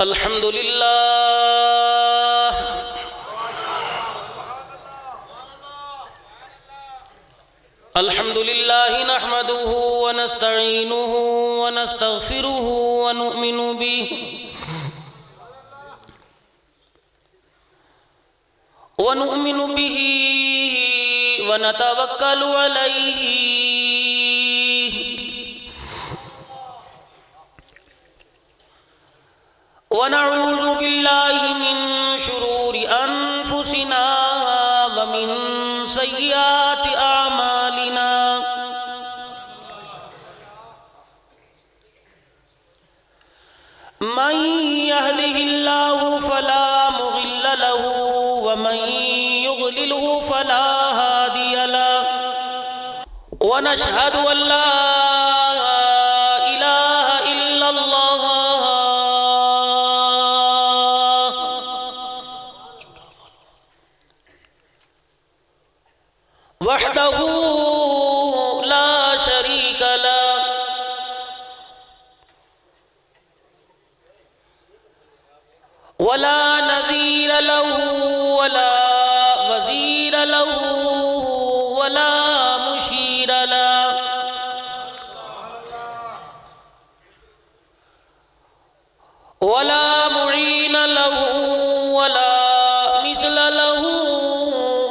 الحمد لله الحمد لله نحمده ونستعينه ونستغفره ونؤمن به ونتوكل عليه ونعوذ بالله من شرور أنفسنا ومن سيئات أعمالنا من يهده الله فلا مضل له ومن يضلله فلا هادي له ونشهد أن لا إله إلا الله وحده لا شريك له ولا نظير له ولا وزير له ولا مشير له ولا معين له ولا مثل له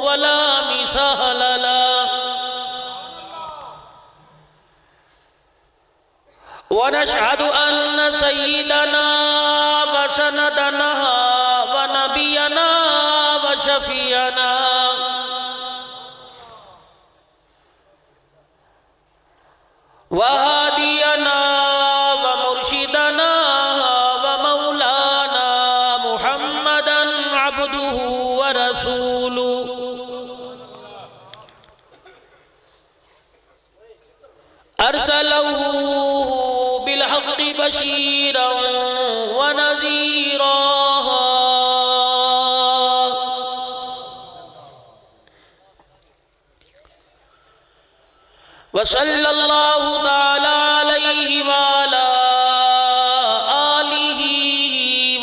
ولا مثال له ونشهد أن سيدنا وسندنا ونبينا وشفيعنا وهادينا ومرشدنا ومولانا محمدا عبده ورسوله أرسله بالحق بشيرا ونذيرا وصلى الله تعالى عليه وعلى آله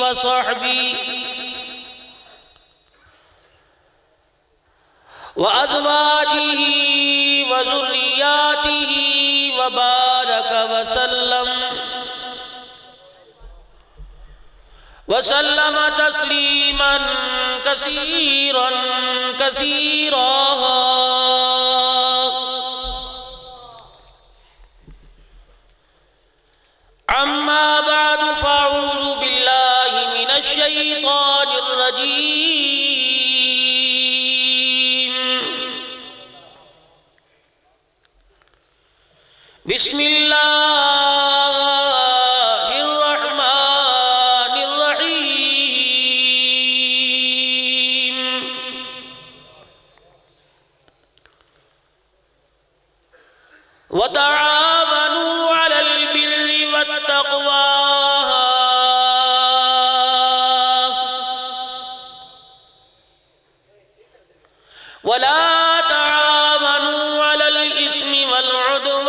وصحبه وأزواجه وذرياته وبارك وسلم تسليما كثيرا كثيرا أما بعد فأعوذ بالله من الشيطان الرجيم بسم الله الرحمن الرحيم وتعاونوا على البر والتقوى ولا تعاونوا على الإثم والعدوان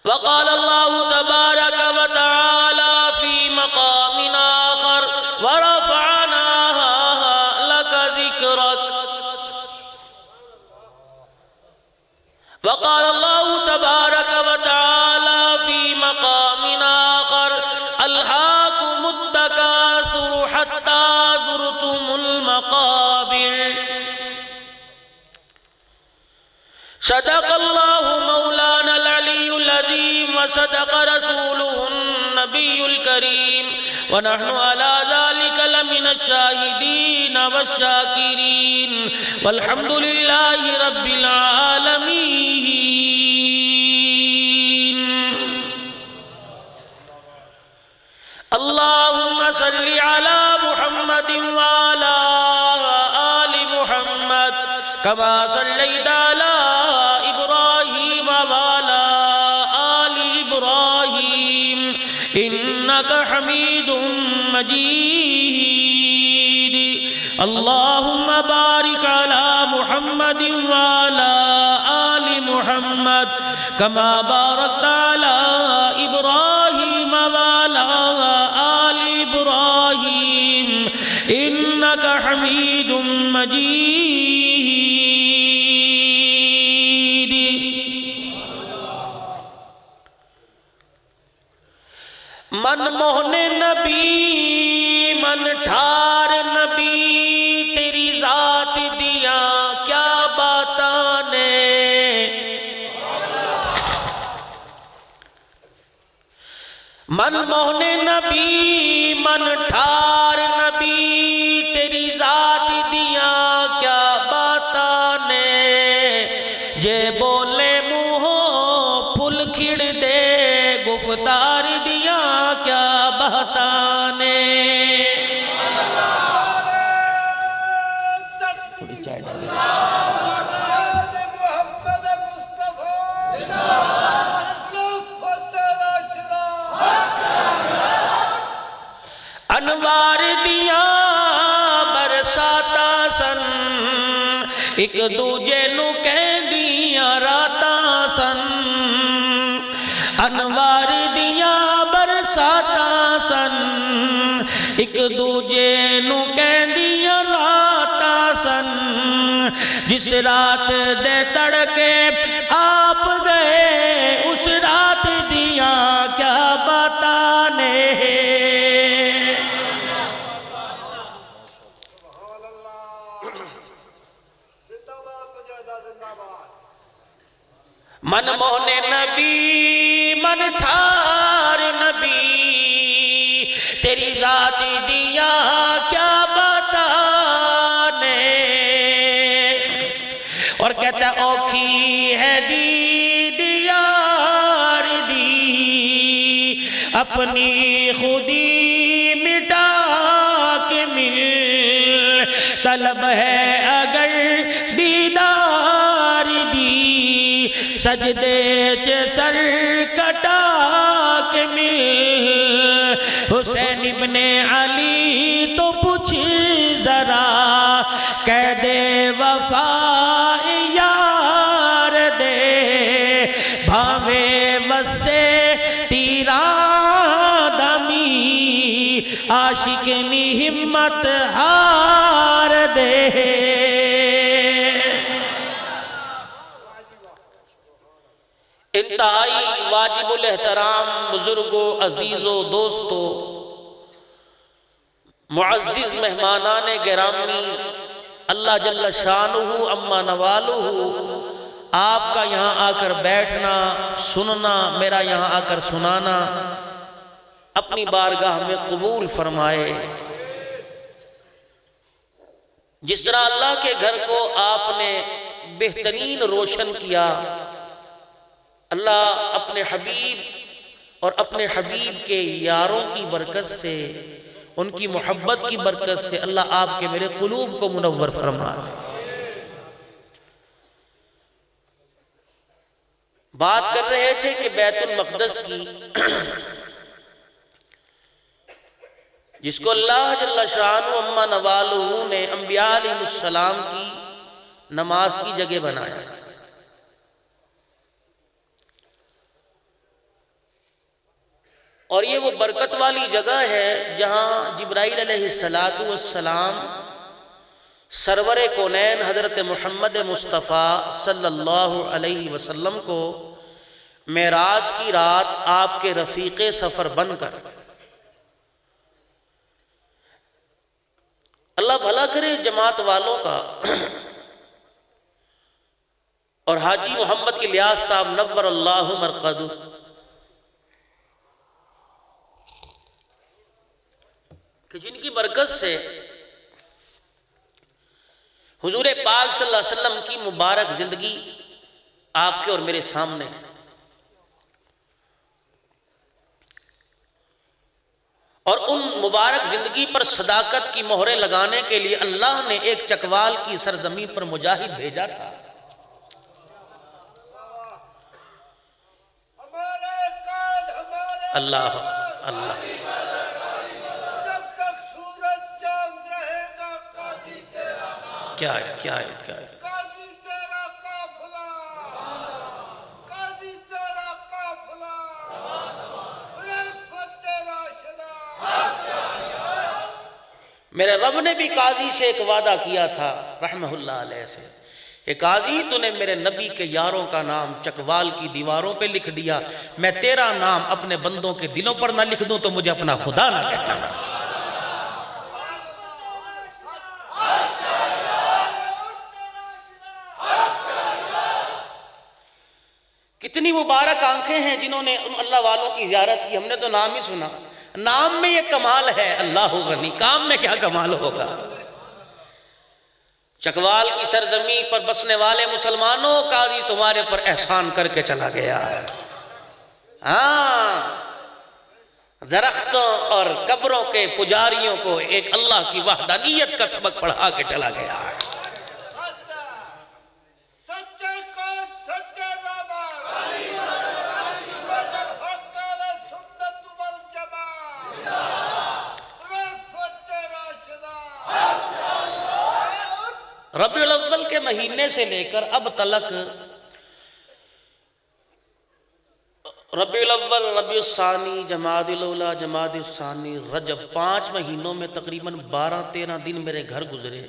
وقال الله تبارك وتعالى في مقام آخر ورفعناها لك ذكرك وقال الله تبارك وتعالى في مقام آخر ألهاكم التكاثر حتى زرتم المقابر صدق الله مولانا العلي العظيم وصدق رسوله النبي الكريم ونحن على ذلك لمن الشاهدين والشاكرين والحمد لله رب العالمين اللهم صل على محمد وعلى آل محمد كما صليت على إبراهيم وعلى آل إبراهيم إنك حميد مجيد اللہم بارک علی محمد وعلی آل محمد کما بارکت علی ابراہیم وعلی آل ابراہیم انک حمید مجید۔ من موہن نبی من ٹھار نبی تیری ذات دیا کیا باتاں نے، من موہن نبی من ٹھار نبی تیری ذات دیا کیا باتاں نے، جے بولے منہوں پھل کھڑ دے گفتار دیا کیا باتاں نے۔ انوار دیا برساتا سن ایک دوجے نو کہہ دیا راتا سن، انوار دیا برساتا سن ایک دوجے نو کہہ دیا راتا سن، جس رات دے تڑکے آپ گئے اس رات دیا کیا باتاں نے۔ من موہن نبی من ٹھار نبی تیری ذات دیا کیا باتاں نے، اور کہتا اوکھی ہے دید یار دی اپنی خودی مٹا کے مل، طلب ہے اگر دیدار دی سجدے چ سر کٹا کے مل، حسین ابن علی تو پوچھ ذرا کہہ دے وفا یار دے بھاوے وسے تیران دمی عاشق نی ہمت ہار دے۔ انتہائی واجب الاحترام بزرگوں، عزیزوں، دوستوں، معزز مہمانان گرامی، اللہ جل شانہ اما نوالہ، آپ کا یہاں آ کر بیٹھنا سننا، میرا یہاں آ کر سنانا اپنی بارگاہ میں قبول فرمائے۔ جس طرح اللہ کے گھر کو آپ نے بہترین روشن کیا، اللہ اپنے حبیب اور اپنے حبیب کے یاروں کی برکت سے، ان کی محبت کی برکت سے اللہ آپ کے میرے قلوب کو منور فرما دے۔ بات کر رہے تھے کہ بیت المقدس کی، جس کو اللہ جل شانہ اما نوالہ نے انبیاء علیہ السلام کی نماز کی جگہ بنایا، اور یہ وہ برکت والی جگہ ہے جہاں جبرائیل علیہ السلام سرور کونین حضرت محمد مصطفیٰ صلی اللہ علیہ وسلم کو معراج کی رات آپ کے رفیق سفر بن کر، اللہ بھلا کرے جماعت والوں کا اور حاجی محمد الیاس صاحب نور اللہ مرقدہ کہ جن کی برکت سے حضور پاک صلی اللہ علیہ وسلم کی مبارک زندگی آپ کے اور میرے سامنے ہے، اور ان مبارک زندگی پر صداقت کی مہریں لگانے کے لیے اللہ نے ایک چکوال کی سرزمین پر مجاہد بھیجا تھا۔ اللہ اللہ کیا ہے کیا ہے کیا ہے. قاضی تیرا قافلہ، قاضی تیرا قافلہ، خلافت تیرا شدا. میرے رب نے بھی قاضی سے ایک وعدہ کیا تھا رحمہ اللہ علیہ سے کہ قاضی تو نے میرے نبی کے یاروں کا نام چکوال کی دیواروں پہ لکھ دیا، میں تیرا نام اپنے بندوں کے دلوں پر نہ لکھ دوں تو مجھے اپنا خدا نہ کہتا. کتنی مبارک آنکھیں ہیں جنہوں نے ان اللہ والوں کی زیارت کی. ہم نے تو نام ہی سنا، نام میں یہ کمال ہے، اللہ غنی، کام میں کیا کمال ہوگا. چکوال کی سرزمین پر بسنے والے مسلمانوں، قاضی تمہارے پر احسان کر کے چلا گیا ہے. ہاں، درختوں اور قبروں کے پجاریوں کو ایک اللہ کی وحدانیت کا سبق پڑھا کے چلا گیا ہے. سچے قائد، سچے رہبر، حق علی سنت والجماعت، خلافت تیرا شدا. ربیع الاول کے مہینے سے لے کر اب تلک ربیع الاول، ربیع الثانی، جمادی الاولیٰ، جمادی الثانی، رجب، 5 مہینوں میں تقریباً 12-13 دن میرے گھر گزرے.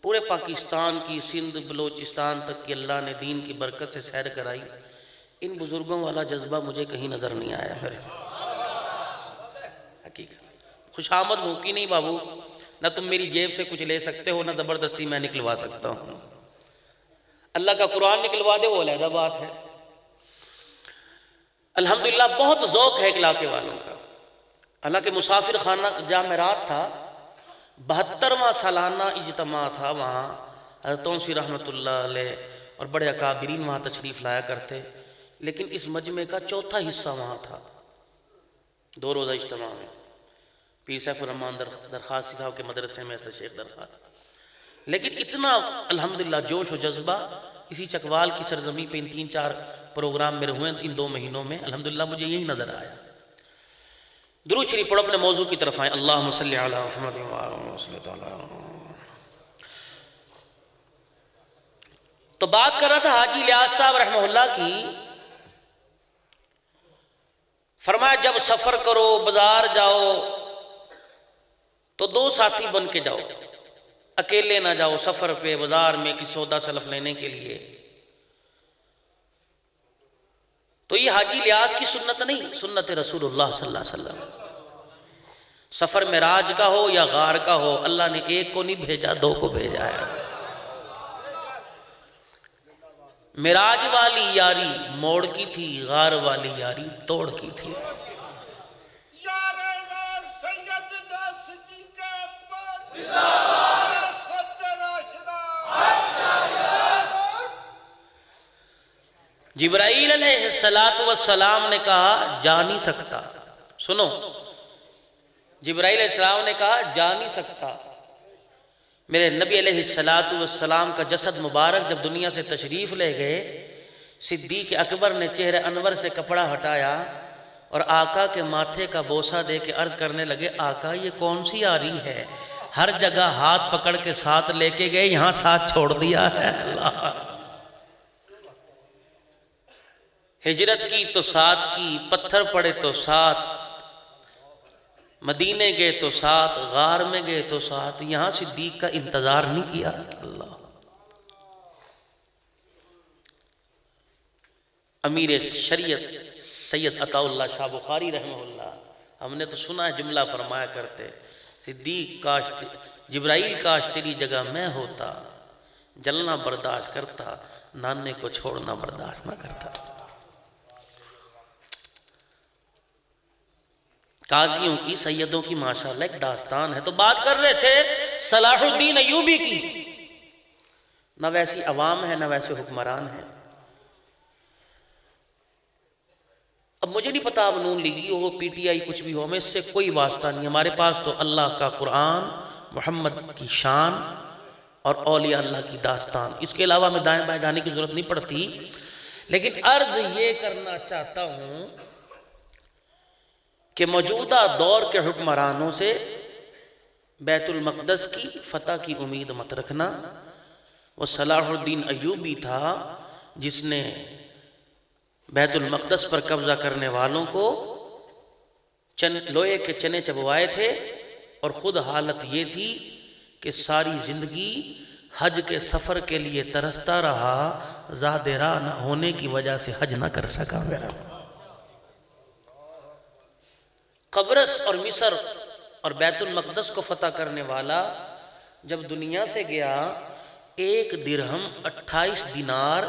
پورے پاکستان کی سندھ بلوچستان تک کی اللہ نے دین کی برکت سے سیر کرائی. ان بزرگوں والا جذبہ مجھے کہیں نظر نہیں آیا میرے حقیقت. خوش آمد ہوں کی نہیں بابو، نہ تم میری جیب سے کچھ لے سکتے ہو، نہ زبردستی میں نکلوا سکتا ہوں. اللہ کا قرآن نکلوا دے وہ علیحدہ بات ہے. الحمدللہ بہت ذوق ہے علاقے والوں کا. حالانکہ مسافر خانہ جامعرات تھا، 72واں سالانہ اجتماع تھا. وہاں حضرت تونسی رحمۃ اللہ علیہ اور بڑے اکابرین وہاں تشریف لایا کرتے، لیکن اس مجمع کا چوتھا حصہ وہاں تھا 2 روزہ اجتماع میں. پیر سیف الرحمن درخواست صاحب کے مدرسے میں تھا شیخ درخواست. لیکن اتنا الحمدللہ جوش و جذبہ اسی چکوال کی سرزمین پہ ان 3-4 پروگرام میرے ہوئے ان 2 مہینوں میں، الحمدللہ مجھے یہی نظر آیا. درود شریف پڑھو، اپنے موضوع کی طرف آئیں. اللہم صلی علی محمد وعلی محمد. تو بات کر رہا تھا حاجی الیاس صاحب رحمہ اللہ کی. فرمایا جب سفر کرو، بازار جاؤ تو 2 ساتھی بن کے جاؤ، اکیلے نہ جاؤ سفر پہ بازار میں کسی سودا سلف لینے کے لیے. تو یہ حاجی الیاس کی سنت نہیں، سنت رسول اللہ صلی اللہ علیہ وسلم. سفر معراج کا ہو یا غار کا ہو، اللہ نے ایک کو نہیں بھیجا، 2 کو بھیجا ہے. معراج والی یاری موڑ کی تھی، غار والی یاری توڑ کی تھی. یار غار سیدنا صدیق اکبر، خلافت تیرا شدا. جبرائیل علیہ السلام نے کہا جا نہیں سکتا. سنو، جبرائیل علیہ السلام نے کہا جا نہیں سکتا. میرے نبی علیہ السلام کا جسد مبارک جب دنیا سے تشریف لے گئے، صدیق اکبر نے چہرے انور سے کپڑا ہٹایا اور آقا کے ماتھے کا بوسہ دے کے عرض کرنے لگے، آقا یہ کون سی آری ہے؟ ہر جگہ ہاتھ پکڑ کے ساتھ لے کے گئے، یہاں ساتھ چھوڑ دیا ہے. اللہ، ہجرت کی تو ساتھ کی، پتھر پڑے تو ساتھ، مدینے گئے تو ساتھ، غار میں گئے تو ساتھ، یہاں صدیق کا انتظار نہیں کیا. اللہ، امیر شریعت سید عطا اللہ شاہ بخاری رحمہ اللہ، ہم نے تو سنا ہے جملہ فرمایا کرتے، صدیق کاش جبرائیل کاش تیری جگہ میں ہوتا، جلنا برداشت کرتا، نانے کو چھوڑنا برداشت نہ کرتا. قاضیوں کی، سیدوں کی ماشاءاللہ ایک داستان ہے. تو بات کر رہے تھے صلاح الدین ایوبی کی. نہ ویسی عوام ہے، نہ ویسے حکمران ہے. اب مجھے نہیں پتا اب نون لیگی ہو، پی ٹی آئی، کچھ بھی ہو، ہمیں اس سے کوئی واسطہ نہیں. ہمارے پاس تو اللہ کا قرآن، محمد کی شان اور اولیاء اللہ کی داستان، اس کے علاوہ ہمیں دائیں بائیں جانے کی ضرورت نہیں پڑتی. لیکن عرض یہ کرنا چاہتا ہوں کہ موجودہ دور کے حکمرانوں سے بیت المقدس کی فتح کی امید مت رکھنا۔ وہ صلاح الدین ایوبی تھا جس نے بیت المقدس پر قبضہ کرنے والوں کو لوہے کے چنے چبوائے تھے، اور خود حالت یہ تھی کہ ساری زندگی حج کے سفر کے لیے ترستا رہا، زاد راہ نہ ہونے کی وجہ سے حج نہ کر سکا۔ میرا قبرص اور مصر اور بیت المقدس کو فتح کرنے والا جب دنیا سے گیا، 1 درہم 28 دینار،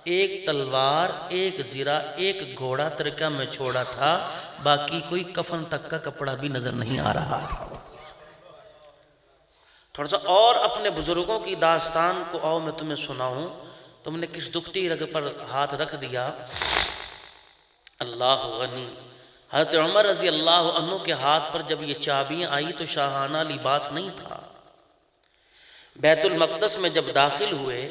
1 تلوار، 1 زرہ، 1 گھوڑا ترکہ میں چھوڑا تھا، باقی کوئی کفن تک کا کپڑا بھی نظر نہیں آ رہا تھا۔ تھوڑا سا اور اپنے بزرگوں کی داستان کو آؤ میں تمہیں سناؤں۔ تم نے کس دکھتی رگ پر ہاتھ رکھ دیا؟ اللہ غنی۔ حضرت عمر رضی اللہ عنہ کے ہاتھ پر جب یہ چابیاں آئی تو شاہانہ لباس نہیں تھا۔ بیت المقدس میں جب داخل ہوئے،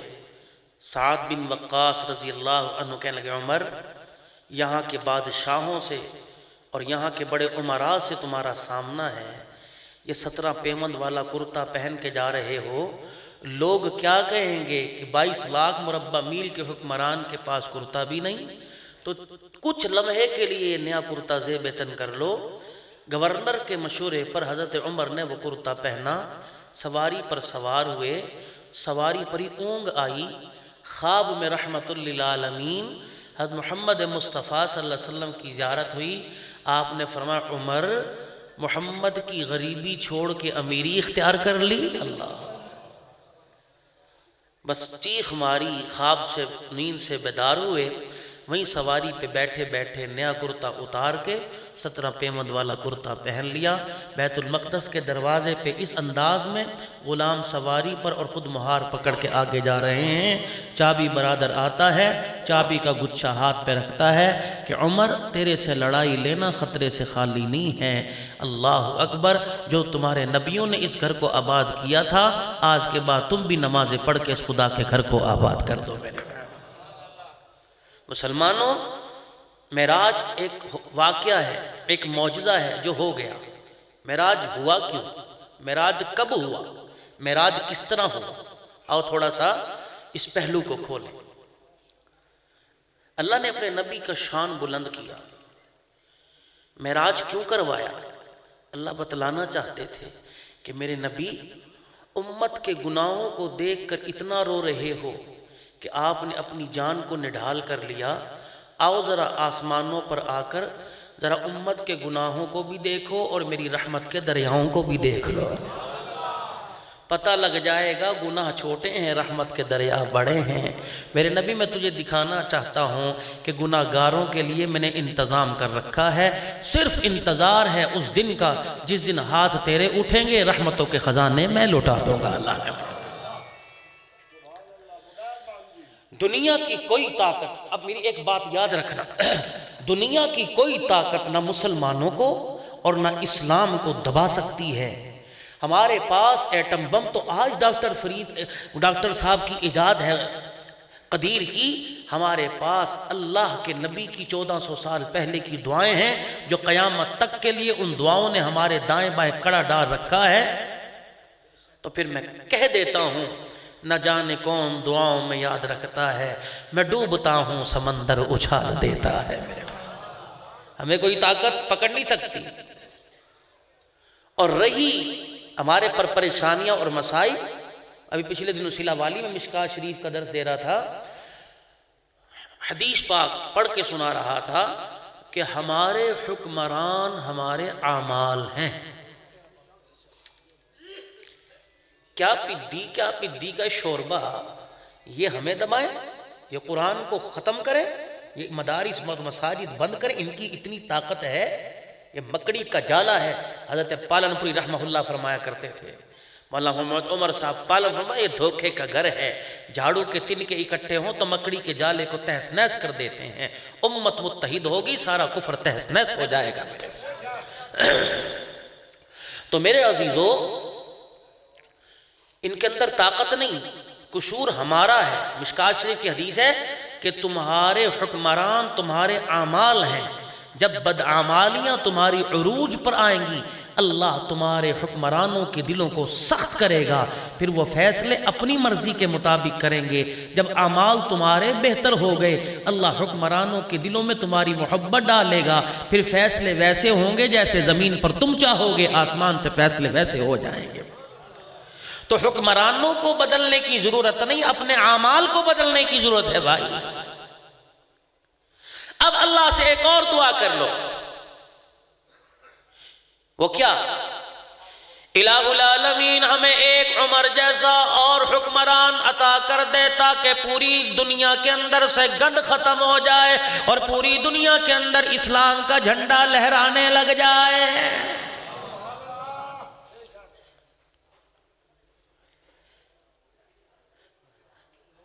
سعد بن وقاص رضی اللہ عنہ کہنے لگے، عمر یہاں کے بادشاہوں سے اور یہاں کے بڑے امراء سے تمہارا سامنا ہے، یہ 17 پیمند والا کرتا پہن کے جا رہے ہو، لوگ کیا کہیں گے کہ 22 لاکھ مربع میل کے حکمران کے پاس کرتا بھی نہیں، تو کچھ لمحے کے لیے نیا کرتا زیب تن کر لو۔ گورنر کے مشورے پر حضرت عمر نے وہ کرتا پہنا، سواری پر سوار ہوئے، سواری پر ہی اونگ آئی، خواب میں رحمت للعالمین حضرت محمد مصطفیٰ صلی اللہ علیہ وسلم کی زیارت ہوئی۔ آپ نے فرمایا، عمر محمد کی غریبی چھوڑ کے امیری اختیار کر لی؟ اللہ! بس چیخ ماری، خواب سے نیند سے بیدار ہوئے، وہیں سواری پہ بیٹھے بیٹھے نیا کرتا اتار کے 17 پیمند والا کرتا پہن لیا۔ بیت المقدس کے دروازے پہ اس انداز میں غلام سواری پر اور خود مہار پکڑ کے آگے جا رہے ہیں۔ چابی برادر آتا ہے، چابی کا گچھا ہاتھ پہ رکھتا ہے کہ عمر تیرے سے لڑائی لینا خطرے سے خالی نہیں ہے۔ اللہ اکبر! جو تمہارے نبیوں نے اس گھر کو آباد کیا تھا، آج کے بعد تم بھی نمازیں پڑھ کے اس خدا کے گھر کو آباد کر دو۔ میرے مسلمانوں، معراج ایک واقعہ ہے، ایک معجزہ ہے جو ہو گیا۔ معراج ہوا کیوں؟ معراج کب ہوا؟ معراج کس طرح ہوا؟ آؤ تھوڑا سا اس پہلو کو کھولیں۔ اللہ نے اپنے نبی کا شان بلند کیا۔ معراج کیوں کروایا؟ اللہ بتلانا چاہتے تھے کہ میرے نبی امت کے گناہوں کو دیکھ کر اتنا رو رہے ہو کہ آپ نے اپنی جان کو نڈھال کر لیا، آؤ ذرا آسمانوں پر آ کر ذرا امت کے گناہوں کو بھی دیکھو اور میری رحمت کے دریاؤں کو بھی دیکھ لو، پتہ لگ جائے گا گناہ چھوٹے ہیں، رحمت کے دریا بڑے ہیں۔ میرے نبی، میں تجھے دکھانا چاہتا ہوں کہ گناہ گاروں کے لیے میں نے انتظام کر رکھا ہے، صرف انتظار ہے اس دن کا جس دن ہاتھ تیرے اٹھیں گے، رحمتوں کے خزانے میں لوٹا دوں گا۔ اللہ نے دنیا کی کوئی طاقت، اب میری ایک بات یاد رکھنا، دنیا کی کوئی طاقت نہ مسلمانوں کو اور نہ اسلام کو دبا سکتی ہے۔ ہمارے پاس ایٹم بم تو آج ڈاکٹر صاحب کی ایجاد ہے قدیر کی، ہمارے پاس اللہ کے نبی کی 1400 سال پہلے کی دعائیں ہیں جو قیامت تک کے لیے ان دعاؤں نے ہمارے دائیں بائیں کڑا ڈال رکھا ہے۔ تو پھر میں کہہ دیتا ہوں، نہ جانے کون دعاؤں میں یاد رکھتا ہے، میں ڈوبتا ہوں سمندر اچھال دیتا ہے۔ ہمیں کوئی طاقت پکڑ نہیں سکتی۔ اور رہی ہمارے پر پریشانیاں اور مسائل، ابھی پچھلے دنوں سلا والی میں مشکات شریف کا درس دے رہا تھا، حدیث پاک پڑھ کے سنا رہا تھا کہ ہمارے حکمران ہمارے اعمال ہیں۔ کیا پدی کا شوربہ یہ ہمیں دبائیں، یہ قرآن کو ختم کریں، یہ مدارس مساجد بند کریں، ان کی اتنی طاقت ہے، یہ مکڑی کا جالا ہے۔ حضرت پالن پوری رحمہ اللہ فرمایا کرتے تھے، مولانا محمد عمر صاحب پالن فرمایا، یہ دھوکے کا گھر ہے، جھاڑو کے تن کے اکٹھے ہوں تو مکڑی کے جالے کو تہس نہس کر دیتے ہیں، امت متحد ہوگی سارا کفر تہس نہس ہو جائے گا۔ تو میرے عزیزو، ان کے اندر طاقت نہیں، قصور ہمارا ہے۔ مشکات شریف کی حدیث ہے کہ تمہارے حکمران تمہارے اعمال ہیں، جب بدعمالیاں تمہاری عروج پر آئیں گی، اللہ تمہارے حکمرانوں کے دلوں کو سخت کرے گا، پھر وہ فیصلے اپنی مرضی کے مطابق کریں گے۔ جب اعمال تمہارے بہتر ہو گئے، اللہ حکمرانوں کے دلوں میں تمہاری محبت ڈالے گا، پھر فیصلے ویسے ہوں گے جیسے زمین پر تم چاہو گے، آسمان سے فیصلے ویسے ہو جائیں گے۔ تو حکمرانوں کو بدلنے کی ضرورت نہیں، اپنے اعمال کو بدلنے کی ضرورت ہے بھائی۔ اب اللہ سے ایک اور دعا کر لو، وہ کیا؟ الہ العالمین ہمیں ایک عمر جیسا اور حکمران عطا کر دے تاکہ پوری دنیا کے اندر سے گند ختم ہو جائے اور پوری دنیا کے اندر اسلام کا جھنڈا لہرانے لگ جائے۔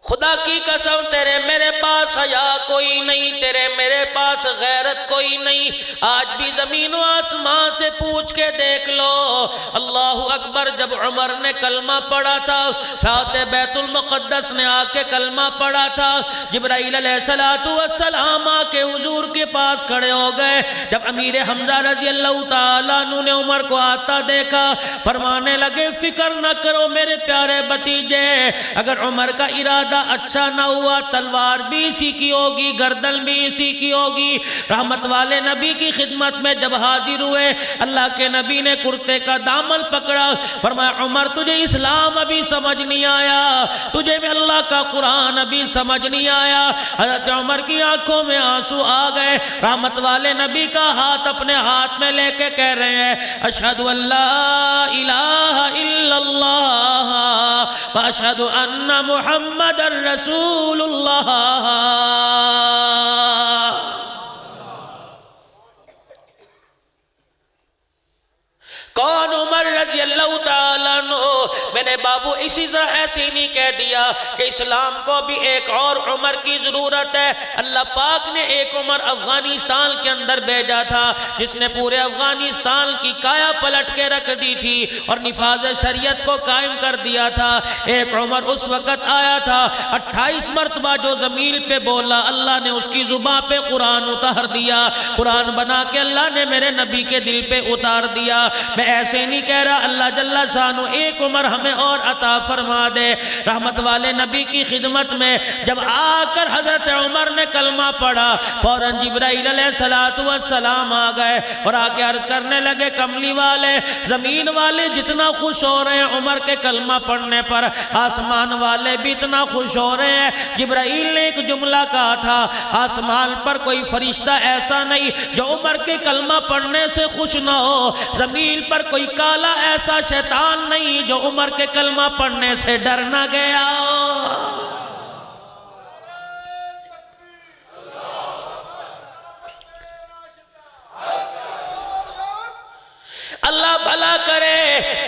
خدا کی قسم تیرے میرے پاس حیا کوئی نہیں، تیرے میرے پاس غیرت کوئی نہیں۔ آج بھی زمین و آسمان سے پوچھ کے دیکھ لو، اللہ اکبر جب عمر نے کلمہ پڑھا تھا، فاتح بیت المقدس نے آ کے کلمہ پڑھا تھا، جبرائیل علیہ السلام آ کے حضور کے پاس کھڑے ہو گئے۔ جب امیر حمزہ رضی اللہ تعالیٰ عنہ نے عمر کو آتا دیکھا، فرمانے لگے فکر نہ کرو میرے پیارے بھتیجے، اگر عمر کا ارادہ اچھا نہ ہوا تلوار بھی اسی کی ہوگی، گردن بھی اسی کی ہوگی۔ رحمت والے نبی کی خدمت میں جب حاضر ہوئے، اللہ کے نبی نے کرتے کا دامن پکڑا، فرمایا عمر تجھے اسلام ابھی سمجھ نہیں آیا، تجھے میں اللہ کا قرآن ابھی سمجھ نہیں آیا۔ حضرت عمر کی آنکھوں میں آنسو آ گئے۔ رحمت والے نبی کا ہاتھ اپنے ہاتھ میں لے کے کہہ رہے ہیں اشہد ان لا الہ الا اللہ واشہد ان محمد رسول اللہ۔ کون؟ عمر رضی اللہ تعالیٰ عنہ۔ میں نے بابو اسی طرح ایسے ہی نہیں کہہ دیا کہ اسلام کو بھی ایک اور عمر کی ضرورت ہے۔ اللہ پاک نے ایک عمر افغانستان کے اندر بھیجا تھا جس نے پورے افغانستان کی کایا پلٹ کے رکھ دی تھی اور نفاذ شریعت کو قائم کر دیا تھا۔ ایک عمر اس وقت آیا تھا 28 مرتبہ جو زمین پہ بولا، اللہ نے اس کی زبان پہ قرآن اتار دیا، قرآن بنا کے اللہ نے میرے نبی کے دل پہ اتار دیا۔ میں ایسے نہیں کہہ رہا، اللہ جل شانہ ایک عمر ہمیں اور عطا فرما دے۔ رحمت والے نبی کی خدمت میں جب آ کر حضرت عمر نے کلمہ پڑھا، فوراً جبرائیل علیہ السلام آ گئے اور آ کے عرض کرنے لگے کملی والے، زمین والے جتنا خوش ہو رہے ہیں عمر کے کلمہ پڑھنے پر، آسمان والے بھی اتنا خوش ہو رہے ہیں۔ جبرائیل نے ایک جملہ کہا تھا، آسمان پر کوئی فرشتہ ایسا نہیں جو عمر کے کلمہ پڑھنے سے خوش نہ ہو، زمین پر کوئی کالا ایسا شیطان نہیں جو عمر کے کلمہ پڑھنے سے ڈر نہ گیا۔ اللہ بھلا کرے،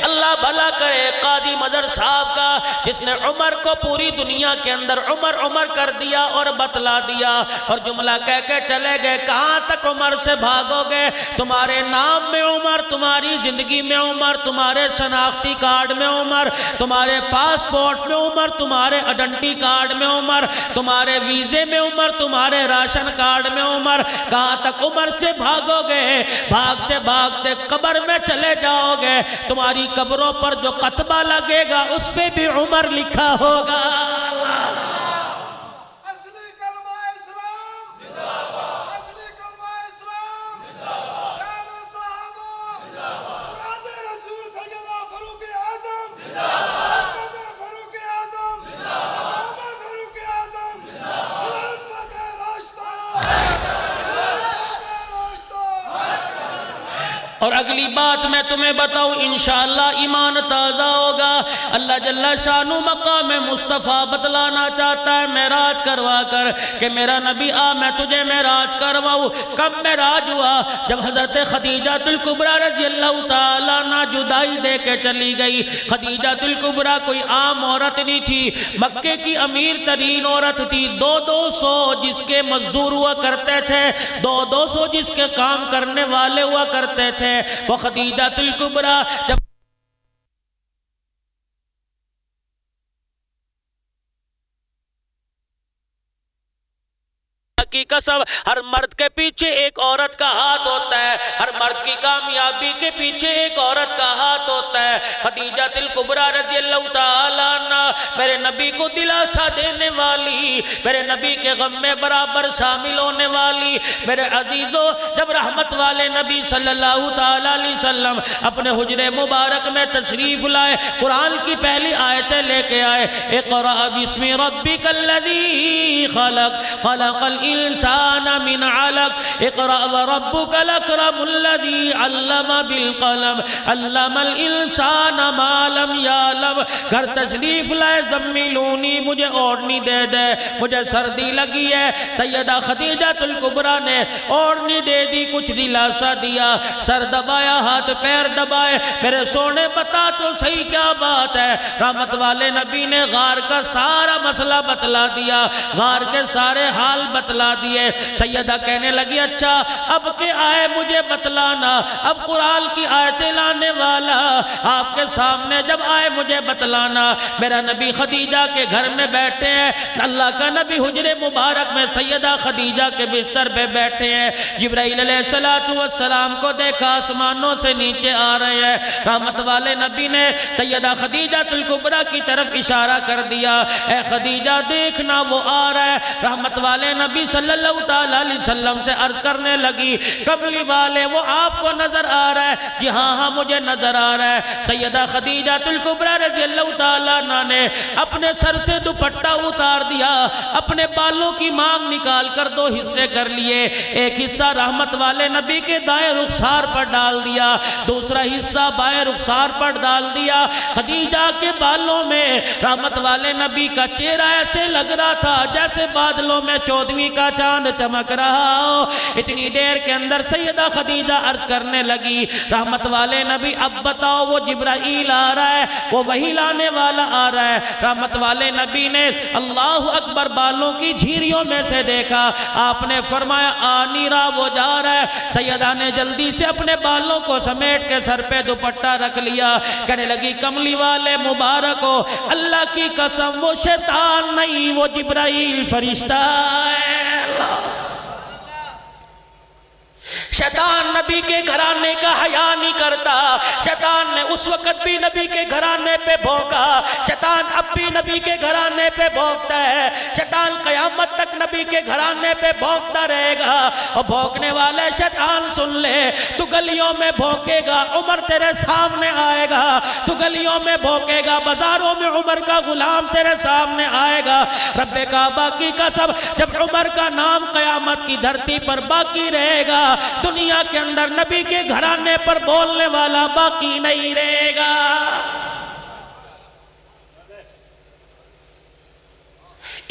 اللہ بھلا کرے قاضی مظہر صاحب کا، جس نے عمر کو پوری دنیا کے اندر عمر عمر کر دیا اور بتلا دیا اور جملہ کہہ کے چلے گئے کہاں تک عمر سے بھاگو گے؟ تمہارے نام میں عمر، تمہاری زندگی میں عمر، تمہارے شناختی کارڈ میں عمر، تمہارے پاسپورٹ میں عمر، تمہارے آئیڈینٹی کارڈ میں عمر، تمہارے ویزے میں عمر، تمہارے راشن کارڈ میں عمر۔ کہاں تک عمر سے بھاگو گے؟ بھاگتے بھاگتے قبر میں چلے جاؤ گے، تمہاری قبروں پر جو قطبہ لگے گا اس پہ بھی عمر لکھا ہوگا۔ اصلی کلمہ اسلام زندہ باد، اصلی کلمہ اسلام زندہ باد، شان صحابہ، مراد رسول سیدنا فاروق اعظم زندہ باد، محمد فاروق اعظم زندہ باد، امام فاروق اعظم زندہ باد، خلافت راشدہ، خلافت راشدہ۔ اور اگلی بات میں تمہیں بتاؤں، انشاءاللہ ایمان تازہ ہوگا۔ اللہ جل شانہ مقام مصطفیٰ بتلانا چاہتا ہے معراج کروا کر کہ میرا نبی آ میں تجھے معراج کرواؤں۔ کب معراج ہوا؟ جب حضرت خدیجہ الکبریٰ رضی اللہ تعالیٰ عنہ جدائی دے کے چلی گئی۔ خدیجہ الکبریٰ کوئی عام عورت نہیں تھی، مکے کی امیر ترین عورت تھی۔ 200 جس کے مزدور ہوا کرتے تھے، 200 جس کے کام کرنے والے ہوا کرتے تھے۔ وہ خدیجہ الکبریٰ جب کی قسم ہر مرد کے پیچھے ایک عورت کا ہاتھ ہوتا ہے، ہر مرد کی کامیابی کے پیچھے ایک عورت کا ہاتھ ہوتا ہے۔ خدیجہ الکبریٰ رضی اللہ تعالیٰ عنہ میرے نبی کو دلاسا دینے والی، میرے نبی کے غم میں برابر شامل ہونے والی، میرے عزیزوں جب رحمت والے نبی صلی اللہ تعالیٰ علیہ وسلم اپنے حجرے مبارک میں تشریف لائے، قرآن کی پہلی آیتیں لے کے آئے، اقرأ بسم ربک الذی خلق خلق الانسان من علق اقرأ وربک الاکرم الذی علم بالقلم علم الانسان ما لم یعلم۔ گھر تشریف لائے، زملونی مجھے اوڑھنی دے دے، مجھے سردی لگی ہے۔ سیدہ خدیجہ الکبریٰ نے اوڑھنی دے دی، کچھ دلاسا دیا، سر دبایا، ہاتھ پیر دبائے، میرے سونے بتا تو صحیح کیا بات ہے۔ رحمت والے نبی نے غار کا سارا مسئلہ بتلا دیا، غار کے سارے حال بتلا دیے۔ سیدہ کہنے لگی اچھا اب کہ آئے مجھے بتلانا، اب قرآن کی آیتیں لانے والا آپ کے سامنے جب آئے مجھے بتلانا۔ میرا نبی خدیجہ کے گھر میں بیٹھے ہیں، اللہ کا نبی حجرے مبارک میں سیدہ خدیجہ کے بستر پہ بیٹھے ہیں، جبرائیل علیہ السلام کو دیکھا آسمانوں سے نیچے آ رہے ہیں۔ رحمت والے نبی نے سیدہ خدیجہ الکبریٰ کی طرف اشارہ کر دیا، اے خدیجہ دیکھنا وہ آ رہا ہے۔ رحمت والے نبی صلی اللہ تعالیٰ علیہ وسلم سے عرض کرنے لگی کملی والے وہ آپ کو نظر آ رہا ہے؟ جی ہاں مجھے نظر آ رہا ہے۔ سیدہ خدیجہ الکبریٰ رضی اللہ تعالیٰ عنہ نے اپنے سر سے دوپٹہ اتار دیا، اپنے بالوں کی مانگ نکال کر دو حصے کر لیے، ایک حصہ رحمت والے نبی کے دائیں رخسار پر ڈال دیا، دوسرا حصہ بائیں رخسار پر ڈال دیا۔ خدیجہ کے بالوں میں رحمت والے نبی کا چہرہ ایسے لگ رہا تھا جیسے بادلوں میں 14ویں کا چاند چمک رہا ہو۔ اتنی دیر کے اندر سیدہ خدیجہ عرض کرنے لگی رحمت والے نبی اب بتاؤ وہ جبرائیل آ رہا ہے، وہ وحی لانے والا آ رہا ہے؟ رحمت والے نبی نے اللہ اکبر بالوں کی جھیریوں میں سے دیکھا، آپ نے فرمایا آ نہیں رہا وہ جا رہا ہے۔ سیدہ نے جلدی سے اپنے بالوں کو سمیٹ کے سر پہ دوپٹہ رکھ لیا، کہنے لگی کملی والے مبارک ہو، اللہ کی قسم وہ شیطان نہیں وہ جبرائیل فرشتہ ہے۔ شیطان نبی کے گھرانے کا حیا نہیں کرتا، شیطان نے اس وقت بھی نبی کے گھرانے پہ بھونکا، شیطان اب بھی نبی کے گھرانے پہ بھونکتا ہے، شیطان قیامت تک نبی کے گھرانے پہ بھونکتا رہے گا۔ اور بھونکنے والے شیطان سن لے، تو گلیوں میں بھونکے گا عمر تیرے سامنے آئے گا، تو گلیوں میں بھونکے گا بازاروں میں عمر کا غلام تیرے سامنے آئے گا۔ رب کعبہ کی قسم جب عمر کا نام قیامت کی دھرتی پر باقی رہے گا، دنیا کے اندر نبی کے گھرانے پر بولنے والا باقی نہیں رہے گا۔